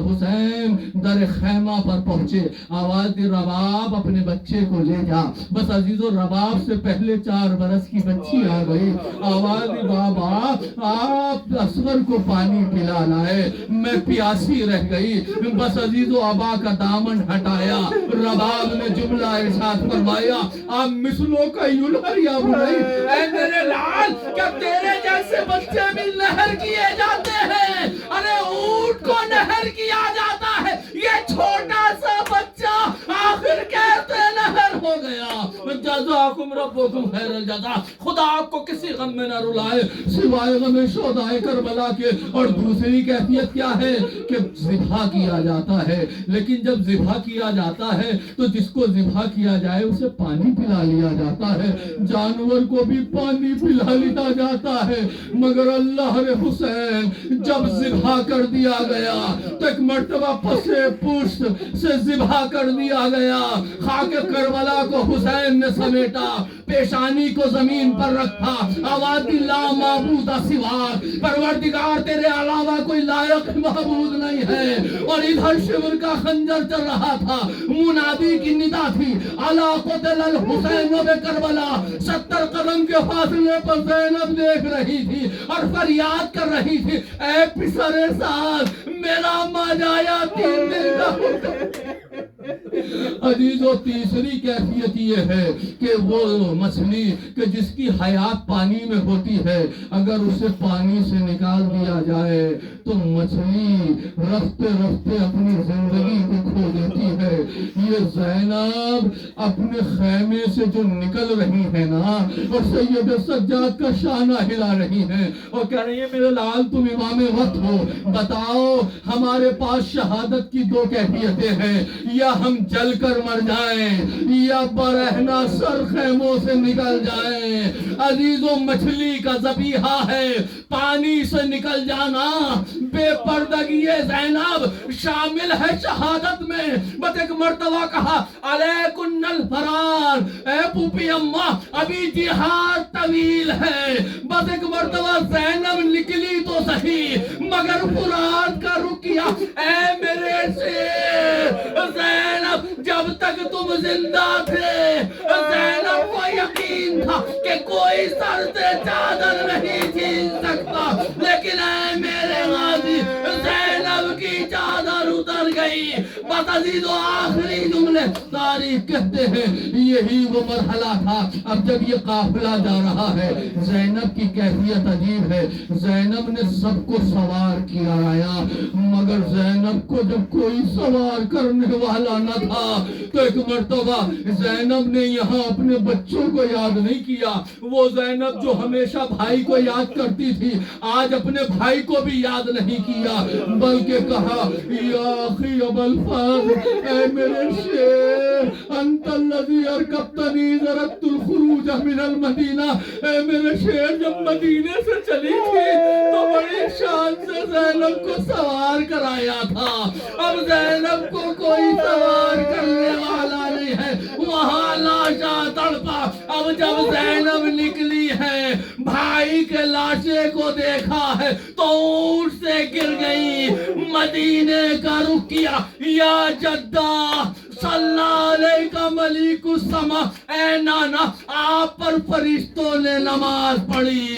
حسین در خیمہ پر پہنچے، آواز دی رباب اپنے بچے کو لے جا۔ بس عزیزو رباب سے پہلے 4 برس کی بچی آ گئی، آواز دی بابا آپ اصغر کو پانی پلا لائے، میں پیاسی رہ گئی۔ بس عزیزو ابا کا دامن ہٹایا، رباب نے جملہ ارشاد فرمایا آپ مثلوں کا یلہر یا بنائی، اے میرے لال کیا تیرے جیسے بچے بھی نہر کیے جاتے ہیں؟ ارے اونٹ کو نہر کیا جاتا ہے، یہ چھوٹا سا بچہ آخر کیسے نہر ہو گیا؟ جزاکم ربکم خیر الجزا۔ خدا آپ کو کسی غم میں نہ رلائے سوائے غم شہدائے کربلا کے۔ اور دوسری کیفیت کیا ہے کہ ذبح کیا جاتا ہے، لیکن جب ذبح کیا جاتا ہے تو جس کو ذبح کیا جائے اسے پانی پلا لیا جاتا ہے، جانور کو بھی پانی پلا لیا جاتا ہے، مگر اللہ رے حسین جب ذبح کر دیا گیا تو ایک مرتبہ پسے پشت سے ذبح کر دیا گیا۔ خاک کربلا کو حسین نے سمیٹا، پیشانی کو زمین پر رکھا، آواز دی لا معبود سواک، پروردگار تیرے علاوہ کوئی لائق معبود نہیں ہے۔ اور ادھر شبر کا خنجر چل رہا تھا، منادی کی ندا تھی الا قتل الحسین بکربلا۔ 70 قدم کے فاصلے پر زینب دیکھ رہی تھی اور فریاد کر رہی تھی اے پسر ساز میرا ماجایا 3 دن کا۔ عزیزو تیسری کیفیت یہ ہے کہ وہ مچھلی کہ جس کی حیات پانی میں ہوتی ہے، اگر اسے پانی سے نکال دیا جائے تو مچھلی رفتے رفتے اپنی زندگی کو کھو دیتی ہے۔ یہ زینب اپنے خیمے سے جو نکل رہی ہے نا اور سید سجاد کا شانہ ہلا رہی ہیں اور کہہ رہی ہیں میرے لال تم امام وقت ہو، بتاؤ ہمارے پاس شہادت کی 2 کیفیتیں ہیں، یا ہم جل کر مر جائیں یا برہنہ سر خیموں سے نکل جائیں۔ عزیزو مچھلی کا ذبیحہ ہے پانی سے نکل جانا، بے پردگی زینب شامل ہے شہادت میں۔ بس ایک مرتبہ کہا علیکن الفرار، اے پوپی اماں ابھی جہاد طویل ہے۔ بس ایک مرتبہ زینب نکلی تو صحیح مگر فرات کا رخ کیا، اے میرے شیر زینب جب تک تم زندہ تھے زینب کو یقین تھا کہ کوئی سر سے چادر نہیں چھین سکتا، لیکن اے میرے غازی زینب کی چادر اتر گئی۔ بس عزیز و آخری جملے تاریخ کہتے ہیں یہی وہ مرحلہ تھا۔ اب جب یہ قافلہ جا رہا ہے زینب کی کیفیت عجیب ہے، زینب نے سب کو سوار کیا آیا مگر زینب کو جب کوئی سوار کرنے والا نہ تھا تو ایک مرتبہ زینب نے یہاں اپنے بچوں کو یاد نہیں کیا۔ وہ زینب جو ہمیشہ بھائی کو یاد کرتی تھی آج اپنے بھائی کو بھی یاد نہیں کیا، بلکہ کہا یا اخی ابا الفضل اے میرے شیر انت الذی ارکبتنی ذرت الخروج من المدینہ، اے میرے شیر جب مدینے سے چلی تھی تو بڑی شان سے زینب کو سوار کرایا تھا، اب زینب کو کوئی سوار کرنے والا نہیں ہے، وہاں لاشا تڑپا۔ اب جب زینب نکلی ہے بھائی کے لاشے کو دیکھا ہے تو اونٹ سے گر گئی، مدینے کا رخ کیا، یا جدہ صلی علیہ ملیک السما، اے نانا آپ پر فرشتوں نے نماز پڑھی،